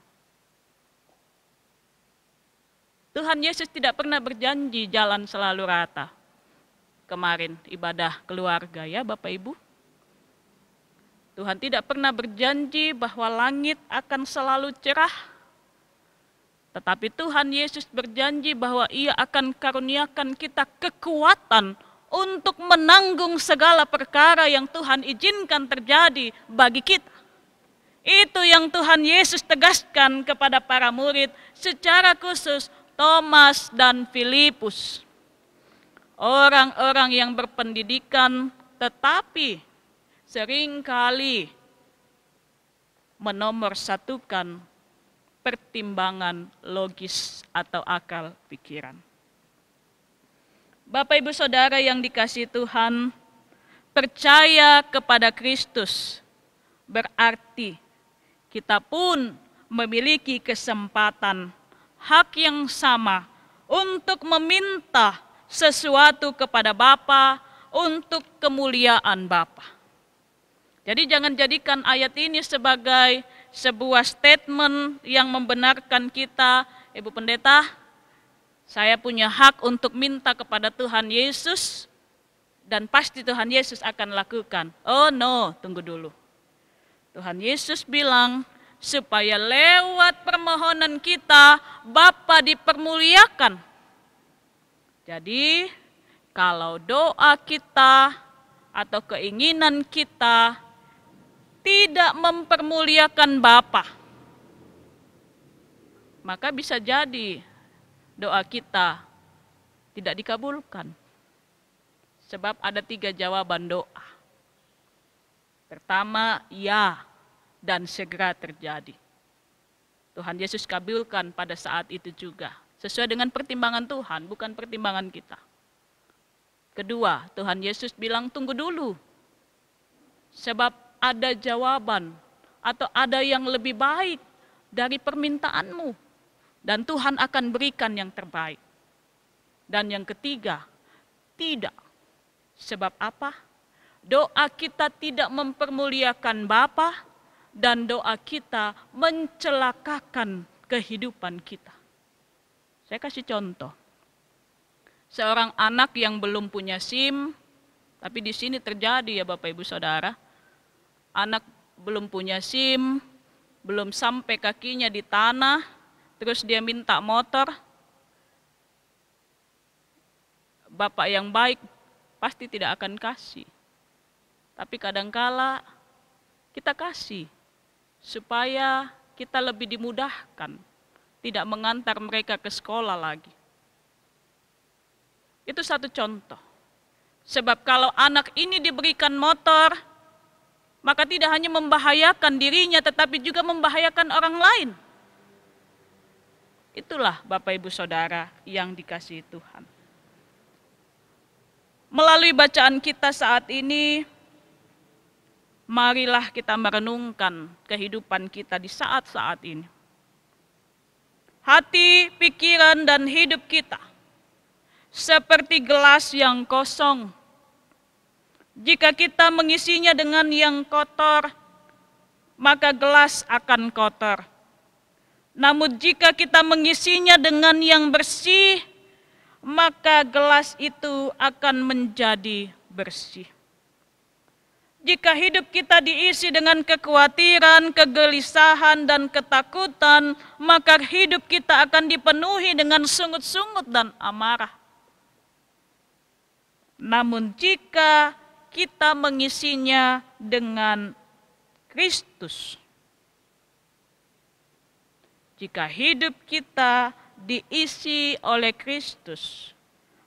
Tuhan Yesus tidak pernah berjanji jalan selalu rata. Kemarin ibadah keluarga ya Bapak Ibu. Tuhan tidak pernah berjanji bahwa langit akan selalu cerah. Tetapi Tuhan Yesus berjanji bahwa Ia akan karuniakan kita kekuatan untuk menanggung segala perkara yang Tuhan izinkan terjadi bagi kita. Itu yang Tuhan Yesus tegaskan kepada para murid, secara khusus Thomas dan Filipus. Orang-orang yang berpendidikan tetapi seringkali menomorsatukan pertimbangan logis atau akal pikiran. Bapak Ibu Saudara yang dikasihi Tuhan, percaya kepada Kristus berarti kita pun memiliki kesempatan, hak yang sama untuk meminta sesuatu kepada Bapa untuk kemuliaan Bapa. Jadi jangan jadikan ayat ini sebagai sebuah statement yang membenarkan kita, Ibu Pendeta, saya punya hak untuk minta kepada Tuhan Yesus dan pasti Tuhan Yesus akan lakukan. Oh no, tunggu dulu. Tuhan Yesus bilang supaya lewat permohonan kita Bapa dipermuliakan. Jadi kalau doa kita atau keinginan kita tidak mempermuliakan Bapa, maka bisa jadi doa kita tidak dikabulkan. Sebab ada 3 jawaban doa. Pertama, ya, dan segera terjadi. Tuhan Yesus kabulkan pada saat itu juga. Sesuai dengan pertimbangan Tuhan, bukan pertimbangan kita. Kedua, Tuhan Yesus bilang tunggu dulu. Sebab ada jawaban atau ada yang lebih baik dari permintaanmu. Dan Tuhan akan berikan yang terbaik. Dan yang ketiga, tidak. Sebab apa? Doa kita tidak mempermuliakan Bapa dan doa kita mencelakakan kehidupan kita. Saya kasih contoh. Seorang anak yang belum punya SIM, tapi di sini terjadi ya Bapak Ibu Saudara. Anak belum punya SIM, belum sampai kakinya di tanah, terus dia minta motor. Bapak yang baik pasti tidak akan kasih. Tapi kadangkala kita kasih supaya kita lebih dimudahkan, tidak mengantar mereka ke sekolah lagi. Itu satu contoh. Sebab kalau anak ini diberikan motor, maka tidak hanya membahayakan dirinya, tetapi juga membahayakan orang lain. Itulah Bapak Ibu Saudara yang dikasihi Tuhan. Melalui bacaan kita saat ini, marilah kita merenungkan kehidupan kita di saat-saat ini. Hati, pikiran, dan hidup kita seperti gelas yang kosong. Jika kita mengisinya dengan yang kotor, maka gelas akan kotor. Namun jika kita mengisinya dengan yang bersih, maka gelas itu akan menjadi bersih. Jika hidup kita diisi dengan kekhawatiran, kegelisahan, dan ketakutan, maka hidup kita akan dipenuhi dengan sungut-sungut dan amarah. Namun jika kita mengisinya dengan Kristus, jika hidup kita diisi oleh Kristus,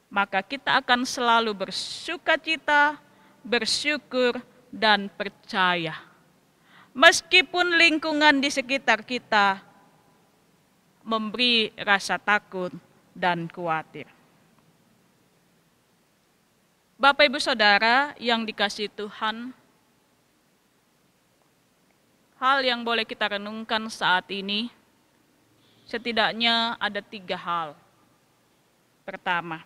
maka kita akan selalu bersukacita, bersyukur, dan percaya. Meskipun lingkungan di sekitar kita memberi rasa takut dan khawatir. Bapak Ibu Saudara yang dikasihi Tuhan, hal yang boleh kita renungkan saat ini, setidaknya ada 3 hal. Pertama,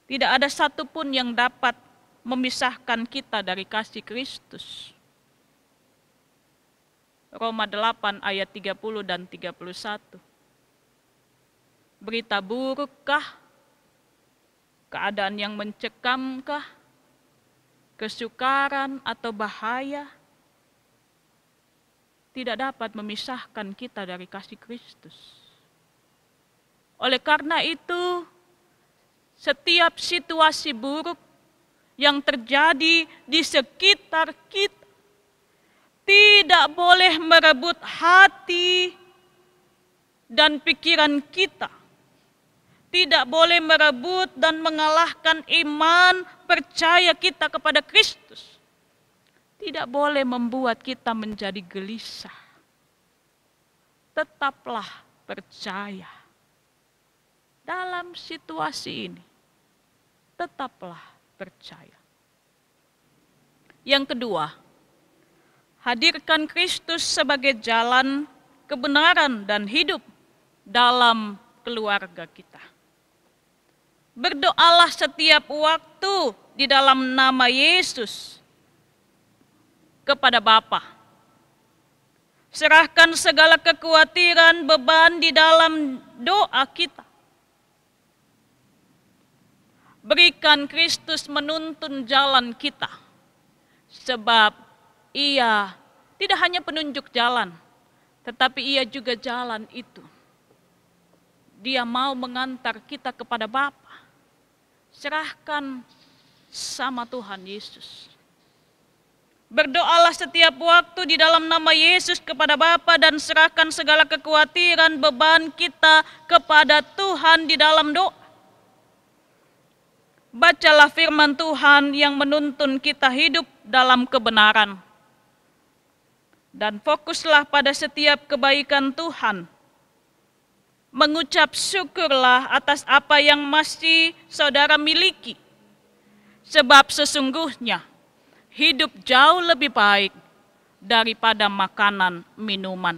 tidak ada satupun yang dapat memisahkan kita dari kasih Kristus. Roma 8 ayat 30 dan 31. Berita burukkah? Keadaan yang mencekamkah? Kesukaran atau bahaya? Tidak dapat memisahkan kita dari kasih Kristus. Oleh karena itu, setiap situasi buruk yang terjadi di sekitar kita tidak boleh merebut hati dan pikiran kita. Tidak boleh merebut dan mengalahkan iman percaya kita kepada Kristus. Tidak boleh membuat kita menjadi gelisah. Tetaplah percaya. Dalam situasi ini, tetaplah percaya. Yang kedua, hadirkan Kristus sebagai jalan, kebenaran, dan hidup dalam keluarga kita. Berdoalah setiap waktu di dalam nama Yesus kepada Bapa. Serahkan segala kekhawatiran, beban di dalam doa kita. Berikan Kristus menuntun jalan kita. Sebab Ia tidak hanya penunjuk jalan, tetapi Ia juga jalan itu. Dia mau mengantar kita kepada Bapa. Serahkan sama Tuhan Yesus. Berdoalah setiap waktu di dalam nama Yesus kepada Bapa dan serahkan segala kekhawatiran beban kita kepada Tuhan di dalam doa. Bacalah firman Tuhan yang menuntun kita hidup dalam kebenaran. Dan fokuslah pada setiap kebaikan Tuhan. Mengucap syukurlah atas apa yang masih saudara miliki. Sebab sesungguhnya hidup jauh lebih baik daripada makanan minuman.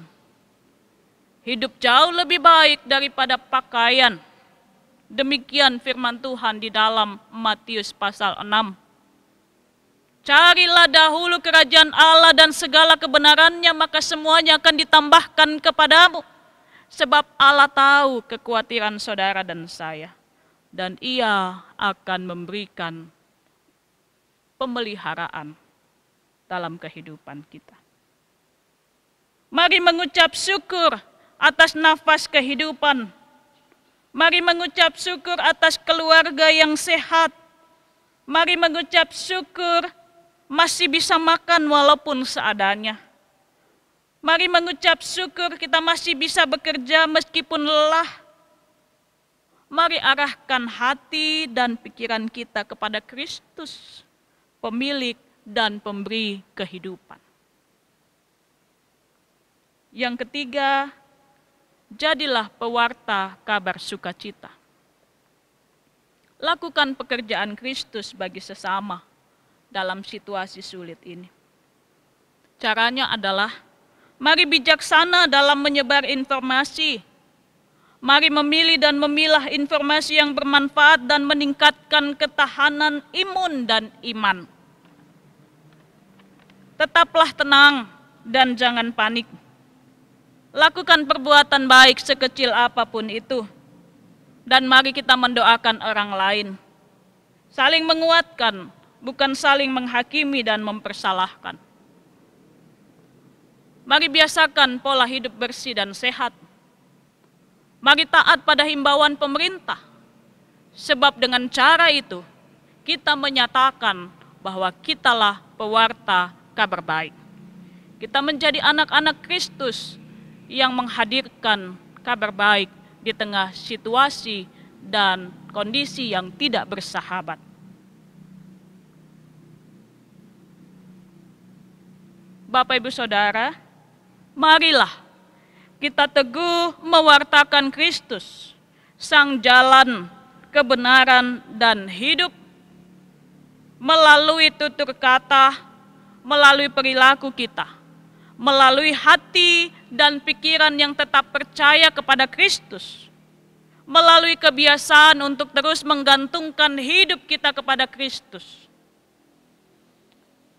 Hidup jauh lebih baik daripada pakaian. Demikian firman Tuhan di dalam Matius pasal 6. Carilah dahulu kerajaan Allah dan segala kebenarannya, maka semuanya akan ditambahkan kepadamu. Sebab Allah tahu kekhawatiran saudara dan saya. Dan Ia akan memberikan pemeliharaan dalam kehidupan kita. Mari mengucap syukur atas nafas kehidupan. Mari mengucap syukur atas keluarga yang sehat. Mari mengucap syukur masih bisa makan walaupun seadanya. Mari mengucap syukur kita masih bisa bekerja meskipun lelah. Mari arahkan hati dan pikiran kita kepada Kristus, pemilik dan pemberi kehidupan. Yang ketiga, jadilah pewarta kabar sukacita. Lakukan pekerjaan Kristus bagi sesama dalam situasi sulit ini. Caranya adalah, mari bijaksana dalam menyebar informasi. Mari memilih dan memilah informasi yang bermanfaat dan meningkatkan ketahanan imun dan iman. Tetaplah tenang dan jangan panik. Lakukan perbuatan baik sekecil apapun itu. Dan mari kita mendoakan orang lain. Saling menguatkan, bukan saling menghakimi dan mempersalahkan. Mari biasakan pola hidup bersih dan sehat. Mari taat pada himbauan pemerintah. Sebab dengan cara itu, kita menyatakan bahwa kitalah pewarta kabar baik. Kita menjadi anak-anak Kristus yang menghadirkan kabar baik di tengah situasi dan kondisi yang tidak bersahabat. Bapak, Ibu, Saudara, marilah kita teguh mewartakan Kristus, Sang Jalan, kebenaran, dan hidup, melalui tutur kata, melalui perilaku kita, melalui hati dan pikiran yang tetap percaya kepada Kristus, melalui kebiasaan untuk terus menggantungkan hidup kita kepada Kristus,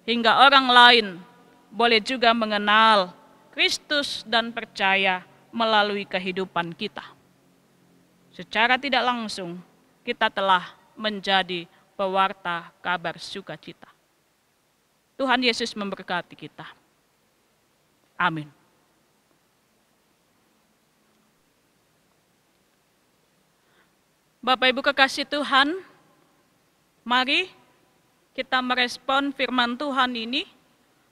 hingga orang lain boleh juga mengenal Kristus dan percaya melalui kehidupan kita. Secara tidak langsung, kita telah menjadi pewarta kabar sukacita. Tuhan Yesus memberkati kita. Amin. Bapak Ibu kekasih Tuhan, mari kita merespon firman Tuhan ini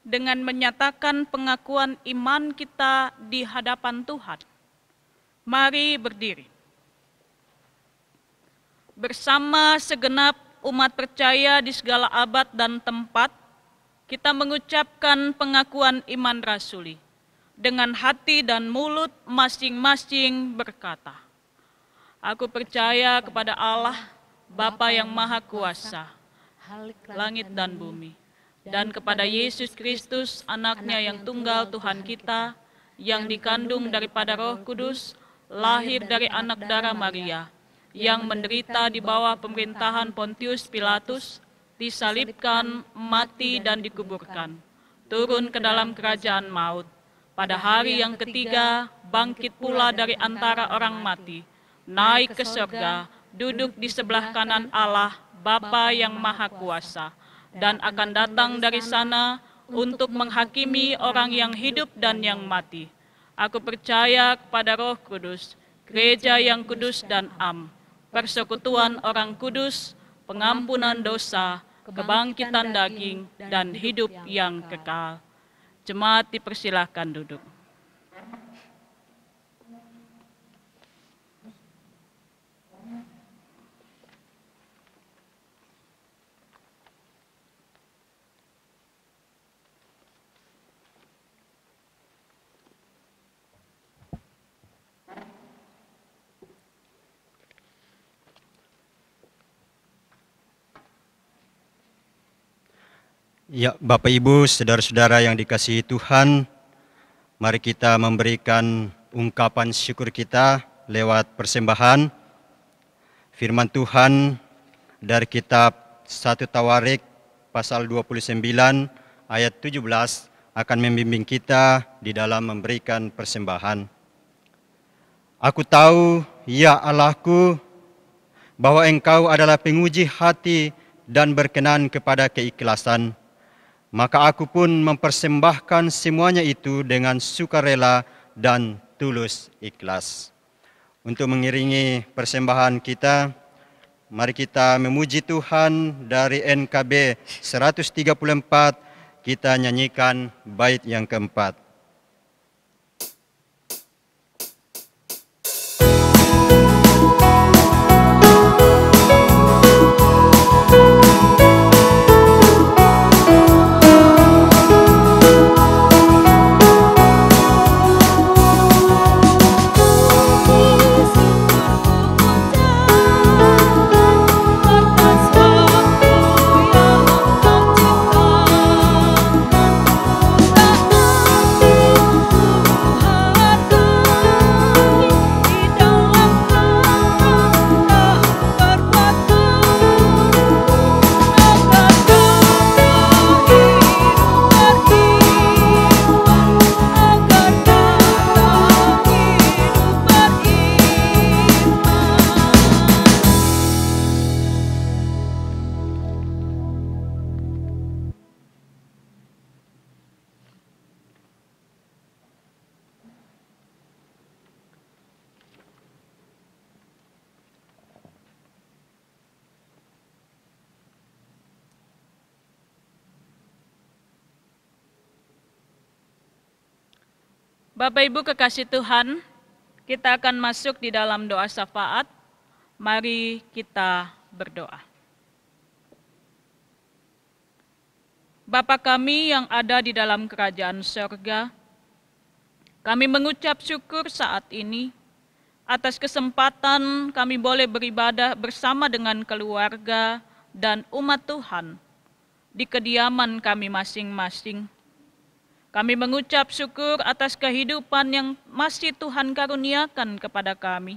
dengan menyatakan pengakuan iman kita di hadapan Tuhan. Mari berdiri. Bersama segenap umat percaya di segala abad dan tempat, kita mengucapkan pengakuan iman rasuli. Dengan hati dan mulut masing-masing berkata, aku percaya kepada Allah, Bapa yang Maha Kuasa, langit dan bumi, dan kepada Yesus Kristus, anaknya yang tunggal Tuhan kita, yang dikandung daripada Roh Kudus, lahir dari anak darah Maria, yang menderita di bawah pemerintahan Pontius Pilatus, disalibkan, mati dan dikuburkan, turun ke dalam kerajaan maut. Pada hari yang ketiga, bangkit pula dari antara orang mati, naik ke surga, duduk di sebelah kanan Allah, Bapa yang Maha Kuasa, dan akan datang dari sana untuk menghakimi orang yang hidup dan yang mati. Aku percaya kepada Roh Kudus, gereja yang kudus dan am, persekutuan orang kudus, pengampunan dosa, kebangkitan daging, dan hidup yang kekal. Jemaat dipersilahkan duduk. Ya, Bapak Ibu, saudara-saudara yang dikasihi Tuhan, mari kita memberikan ungkapan syukur kita lewat persembahan. Firman Tuhan dari kitab 1 Tawarik pasal 29 ayat 17 akan membimbing kita di dalam memberikan persembahan. Aku tahu, ya Allahku, bahwa Engkau adalah penguji hati dan berkenan kepada keikhlasan. Maka aku pun mempersembahkan semuanya itu dengan sukarela dan tulus ikhlas. Untuk mengiringi persembahan kita, mari kita memuji Tuhan dari NKB 134, kita nyanyikan bait yang keempat. Bapak Ibu kekasih Tuhan, kita akan masuk di dalam doa syafaat. Mari kita berdoa. Bapa kami yang ada di dalam kerajaan surga, kami mengucap syukur saat ini atas kesempatan kami boleh beribadah bersama dengan keluarga dan umat Tuhan di kediaman kami masing-masing. Kami mengucap syukur atas kehidupan yang masih Tuhan karuniakan kepada kami.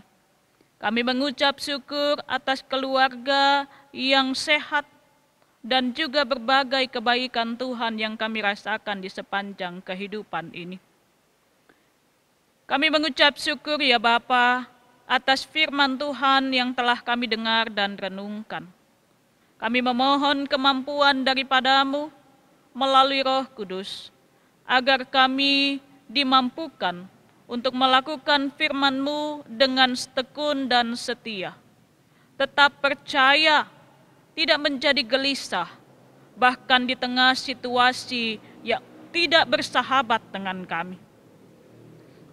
Kami mengucap syukur atas keluarga yang sehat dan juga berbagai kebaikan Tuhan yang kami rasakan di sepanjang kehidupan ini. Kami mengucap syukur ya Bapa atas firman Tuhan yang telah kami dengar dan renungkan. Kami memohon kemampuan daripadamu melalui Roh Kudus, agar kami dimampukan untuk melakukan firman-Mu dengan tekun dan setia. Tetap percaya, tidak menjadi gelisah, bahkan di tengah situasi yang tidak bersahabat dengan kami.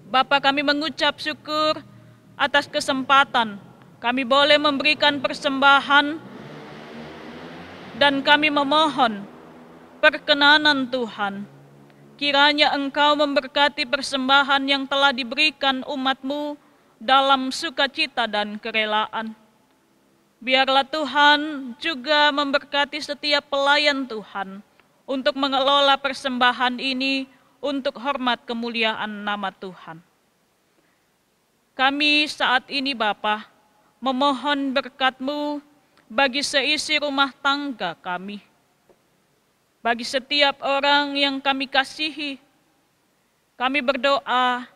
Bapa, kami mengucap syukur atas kesempatan kami boleh memberikan persembahan dan kami memohon perkenanan Tuhan. Kiranya Engkau memberkati persembahan yang telah diberikan umat-Mu dalam sukacita dan kerelaan. Biarlah Tuhan juga memberkati setiap pelayan Tuhan untuk mengelola persembahan ini untuk hormat kemuliaan nama Tuhan. Kami saat ini Bapa memohon berkat-Mu bagi seisi rumah tangga kami. Bagi setiap orang yang kami kasihi, kami berdoa,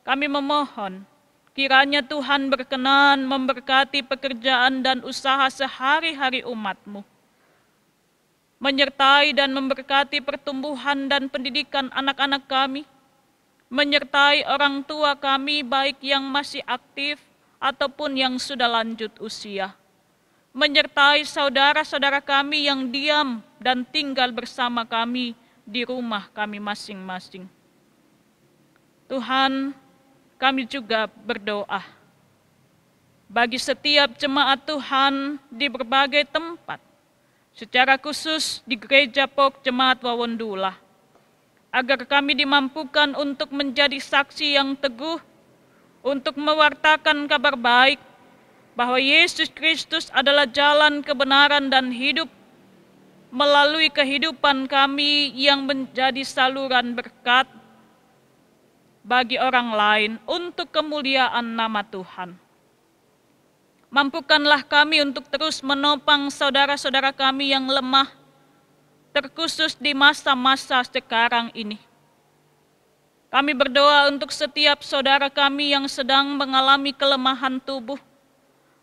kami memohon, kiranya Tuhan berkenan memberkati pekerjaan dan usaha sehari-hari umat-Mu, menyertai dan memberkati pertumbuhan dan pendidikan anak-anak kami, menyertai orang tua kami baik yang masih aktif ataupun yang sudah lanjut usia. menyertai saudara-saudara kami yang diam dan tinggal bersama kami di rumah kami masing-masing. Tuhan, kami juga berdoa bagi setiap jemaat Tuhan di berbagai tempat, secara khusus di Gereja Pok Jemaat Wawondulah, agar kami dimampukan untuk menjadi saksi yang teguh, untuk mewartakan kabar baik bahwa Yesus Kristus adalah jalan kebenaran dan hidup, melalui kehidupan kami yang menjadi saluran berkat bagi orang lain untuk kemuliaan nama Tuhan. Mampukanlah kami untuk terus menopang saudara-saudara kami yang lemah, terkhusus di masa-masa sekarang ini. Kami berdoa untuk setiap saudara kami yang sedang mengalami kelemahan tubuh,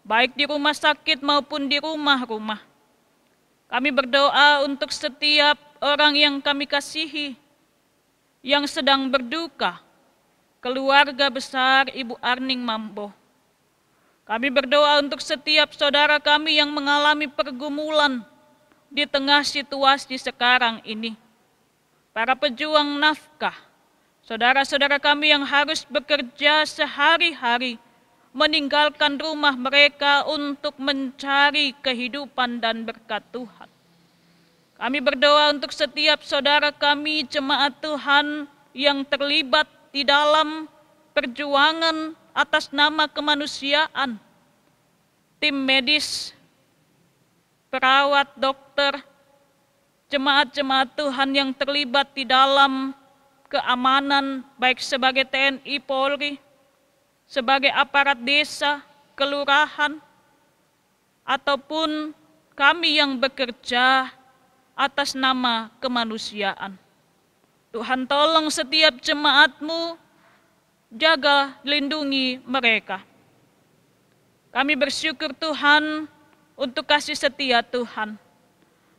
baik di rumah sakit maupun di rumah-rumah. Kami berdoa untuk setiap orang yang kami kasihi, yang sedang berduka, keluarga besar Ibu Arning Mambo. Kami berdoa untuk setiap saudara kami yang mengalami pergumulan di tengah situasi sekarang ini. Para pejuang nafkah, saudara-saudara kami yang harus bekerja sehari-hari, meninggalkan rumah mereka untuk mencari kehidupan dan berkat Tuhan. Kami berdoa untuk setiap saudara kami jemaat Tuhan yang terlibat di dalam perjuangan atas nama kemanusiaan, tim medis, perawat, dokter, jemaat-jemaat Tuhan yang terlibat di dalam keamanan, baik sebagai TNI, Polri, sebagai aparat desa, kelurahan, ataupun kami yang bekerja atas nama kemanusiaan. Tuhan, tolong setiap jemaat-Mu, jaga, lindungi mereka. Kami bersyukur Tuhan untuk kasih setia Tuhan.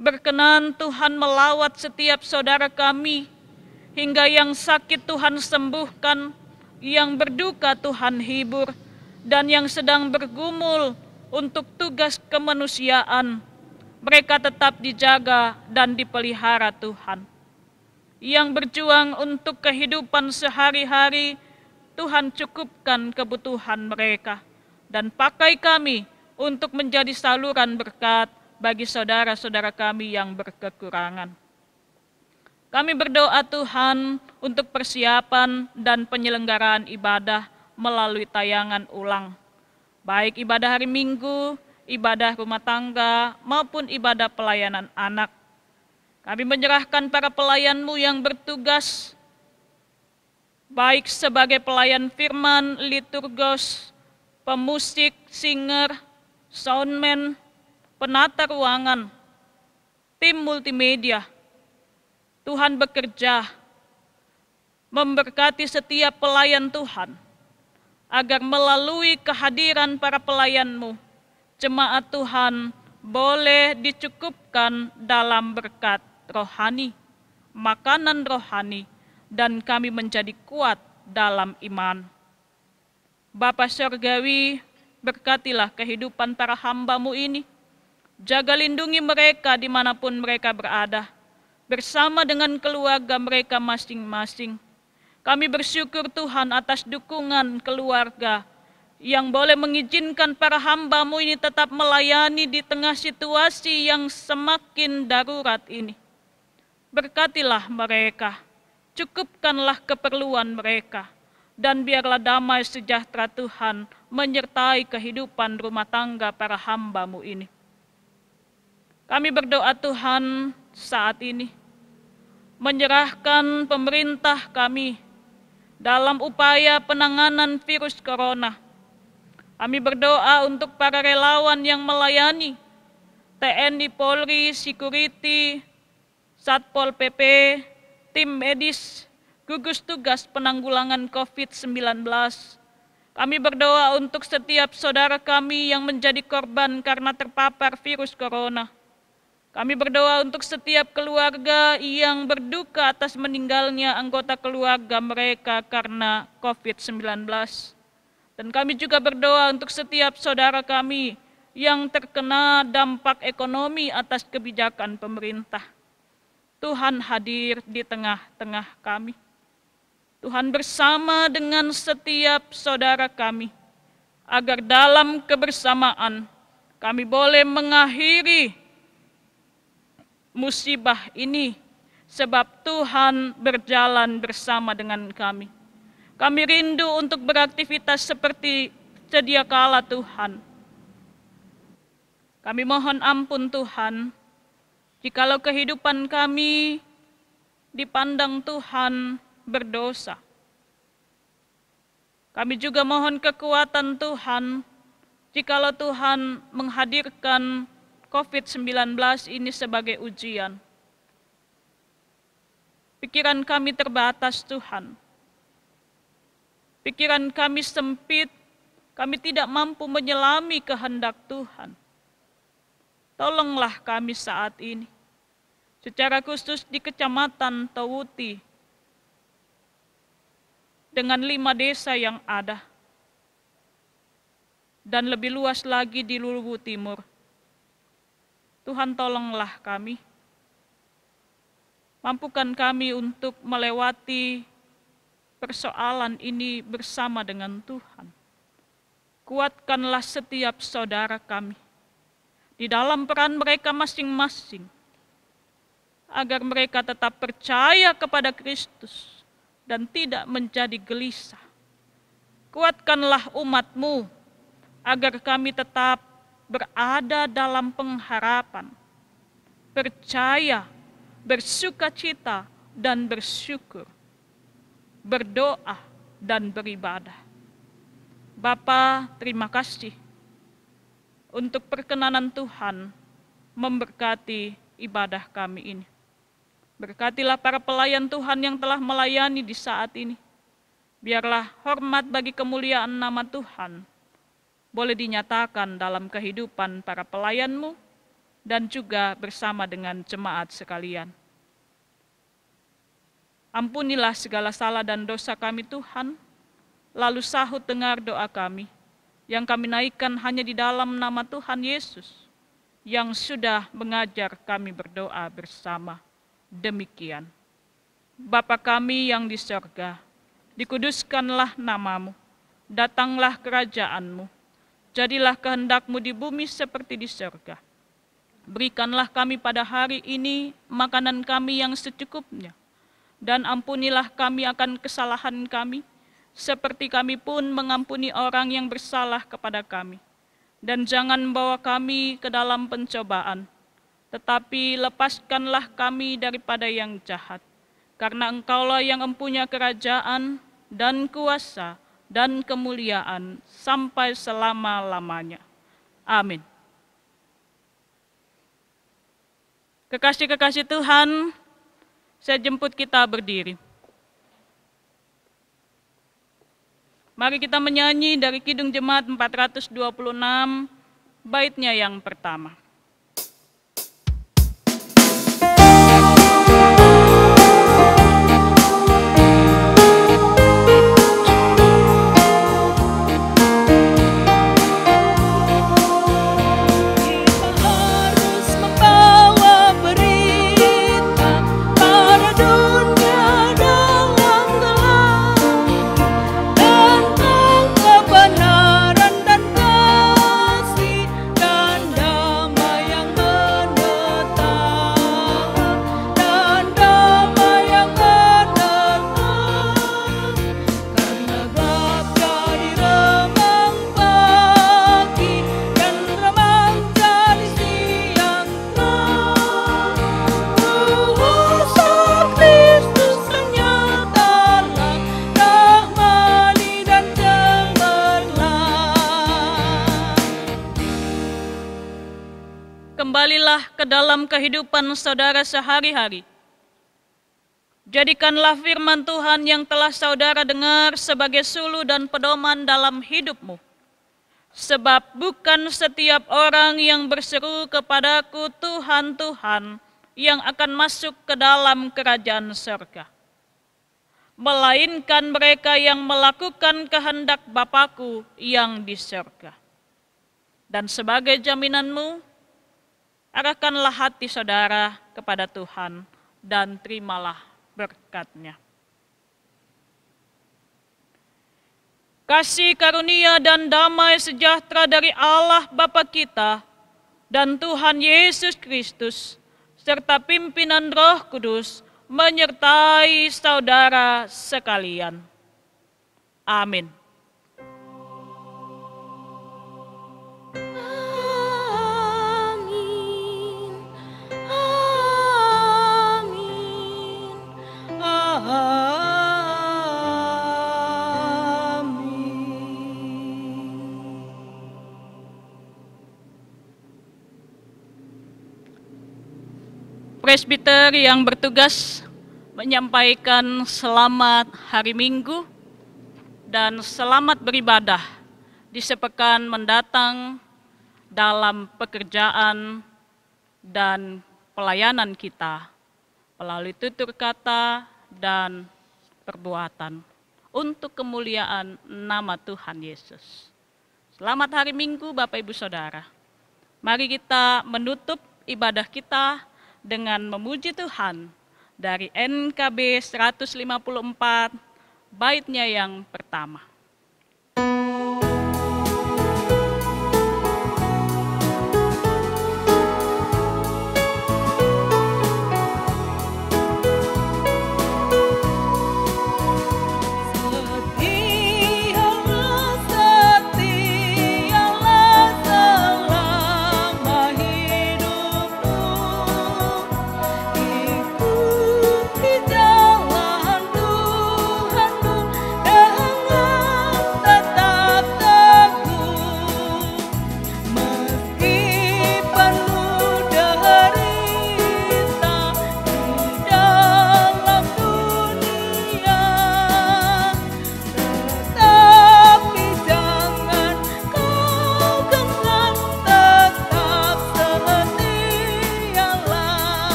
Berkenan Tuhan melawat setiap saudara kami, hingga yang sakit Tuhan sembuhkan, yang berduka Tuhan hibur, dan yang sedang bergumul untuk tugas kemanusiaan, mereka tetap dijaga dan dipelihara Tuhan. Yang berjuang untuk kehidupan sehari-hari, Tuhan cukupkan kebutuhan mereka, dan pakai kami untuk menjadi saluran berkat bagi saudara-saudara kami yang berkekurangan. Kami berdoa Tuhan untuk persiapan dan penyelenggaraan ibadah melalui tayangan ulang, baik ibadah hari Minggu, ibadah rumah tangga, maupun ibadah pelayanan anak. Kami menyerahkan para pelayan-Mu yang bertugas, baik sebagai pelayan firman, liturgos, pemusik, singer, soundman, penata ruangan, tim multimedia. Tuhan bekerja memberkati setiap pelayan Tuhan, agar melalui kehadiran para pelayan-Mu, jemaat Tuhan boleh dicukupkan dalam berkat rohani, makanan rohani, dan kami menjadi kuat dalam iman. Bapa Surgawi, berkatilah kehidupan para hamba-Mu ini. Jaga lindungi mereka dimanapun mereka berada, bersama dengan keluarga mereka masing-masing. Kami bersyukur Tuhan atas dukungan keluarga yang boleh mengizinkan para hamba-Mu ini tetap melayani di tengah situasi yang semakin darurat ini. Berkatilah mereka, cukupkanlah keperluan mereka, dan biarlah damai sejahtera Tuhan menyertai kehidupan rumah tangga para hamba-Mu ini. Kami berdoa Tuhan saat ini, menyerahkan pemerintah kami dalam upaya penanganan virus corona. Kami berdoa untuk para relawan yang melayani, TNI, Polri, Security, Satpol PP, tim medis, gugus tugas penanggulangan COVID-19. Kami berdoa untuk setiap saudara kami yang menjadi korban karena terpapar virus corona. Kami berdoa untuk setiap keluarga yang berduka atas meninggalnya anggota keluarga mereka karena COVID-19. Dan kami juga berdoa untuk setiap saudara kami yang terkena dampak ekonomi atas kebijakan pemerintah. Tuhan hadir di tengah-tengah kami. Tuhan bersama dengan setiap saudara kami, agar dalam kebersamaan kami boleh mengakhiri musibah ini, sebab Tuhan berjalan bersama dengan kami. Kami rindu untuk beraktivitas seperti sedia kala Tuhan. Kami mohon ampun Tuhan, jikalau kehidupan kami dipandang Tuhan berdosa. Kami juga mohon kekuatan Tuhan, jikalau Tuhan menghadirkan COVID-19 ini sebagai ujian. Pikiran kami terbatas Tuhan. Pikiran kami sempit, kami tidak mampu menyelami kehendak Tuhan. Tolonglah kami saat ini, secara khusus di Kecamatan Towuti, dengan 5 desa yang ada, dan lebih luas lagi di Luwu Timur. Tuhan tolonglah kami, mampukan kami untuk melewati persoalan ini bersama dengan Tuhan. Kuatkanlah setiap saudara kami di dalam peran mereka masing-masing, agar mereka tetap percaya kepada Kristus dan tidak menjadi gelisah. Kuatkanlah umat-Mu, agar kami tetap berada dalam pengharapan, percaya, bersukacita, dan bersyukur, berdoa, dan beribadah. Bapa, terima kasih untuk perkenanan Tuhan memberkati ibadah kami ini. Berkatilah para pelayan Tuhan yang telah melayani di saat ini. Biarlah hormat bagi kemuliaan nama Tuhan boleh dinyatakan dalam kehidupan para pelayan-Mu dan juga bersama dengan jemaat sekalian. Ampunilah segala salah dan dosa kami Tuhan, lalu sahut dengar doa kami, yang kami naikkan hanya di dalam nama Tuhan Yesus, yang sudah mengajar kami berdoa bersama. Demikian. Bapa kami yang di sorga, dikuduskanlah nama-Mu, datanglah kerajaan-Mu, jadilah kehendak-Mu di bumi seperti di sorga. Berikanlah kami pada hari ini makanan kami yang secukupnya, dan ampunilah kami akan kesalahan kami, seperti kami pun mengampuni orang yang bersalah kepada kami. Dan jangan membawa kami ke dalam pencobaan, tetapi lepaskanlah kami daripada yang jahat. Karena Engkaulah yang mempunyai kerajaan dan kuasa dan kemuliaan sampai selama-lamanya. Amin. Kekasih-kekasih Tuhan, saya jemput kita berdiri. Mari kita menyanyi dari Kidung Jemaat 426, baitnya yang pertama. Kembalilah ke dalam kehidupan saudara sehari-hari. Jadikanlah firman Tuhan yang telah saudara dengar sebagai suluh dan pedoman dalam hidupmu. Sebab bukan setiap orang yang berseru kepadaku Tuhan, Tuhan, yang akan masuk ke dalam kerajaan surga, melainkan mereka yang melakukan kehendak Bapa-Ku yang di surga. Dan sebagai jaminanmu, arahkanlah hati saudara kepada Tuhan dan terimalah berkat-Nya. Kasih karunia dan damai sejahtera dari Allah Bapa kita dan Tuhan Yesus Kristus, serta pimpinan Roh Kudus, menyertai saudara sekalian. Amin. Presbiter yang bertugas menyampaikan selamat hari Minggu dan selamat beribadah di sepekan mendatang dalam pekerjaan dan pelayanan kita melalui tutur kata dan perbuatan untuk kemuliaan nama Tuhan Yesus. Selamat hari Minggu Bapak Ibu Saudara. Mari kita menutup ibadah kita dengan memuji Tuhan dari NKB 154, baitnya yang pertama.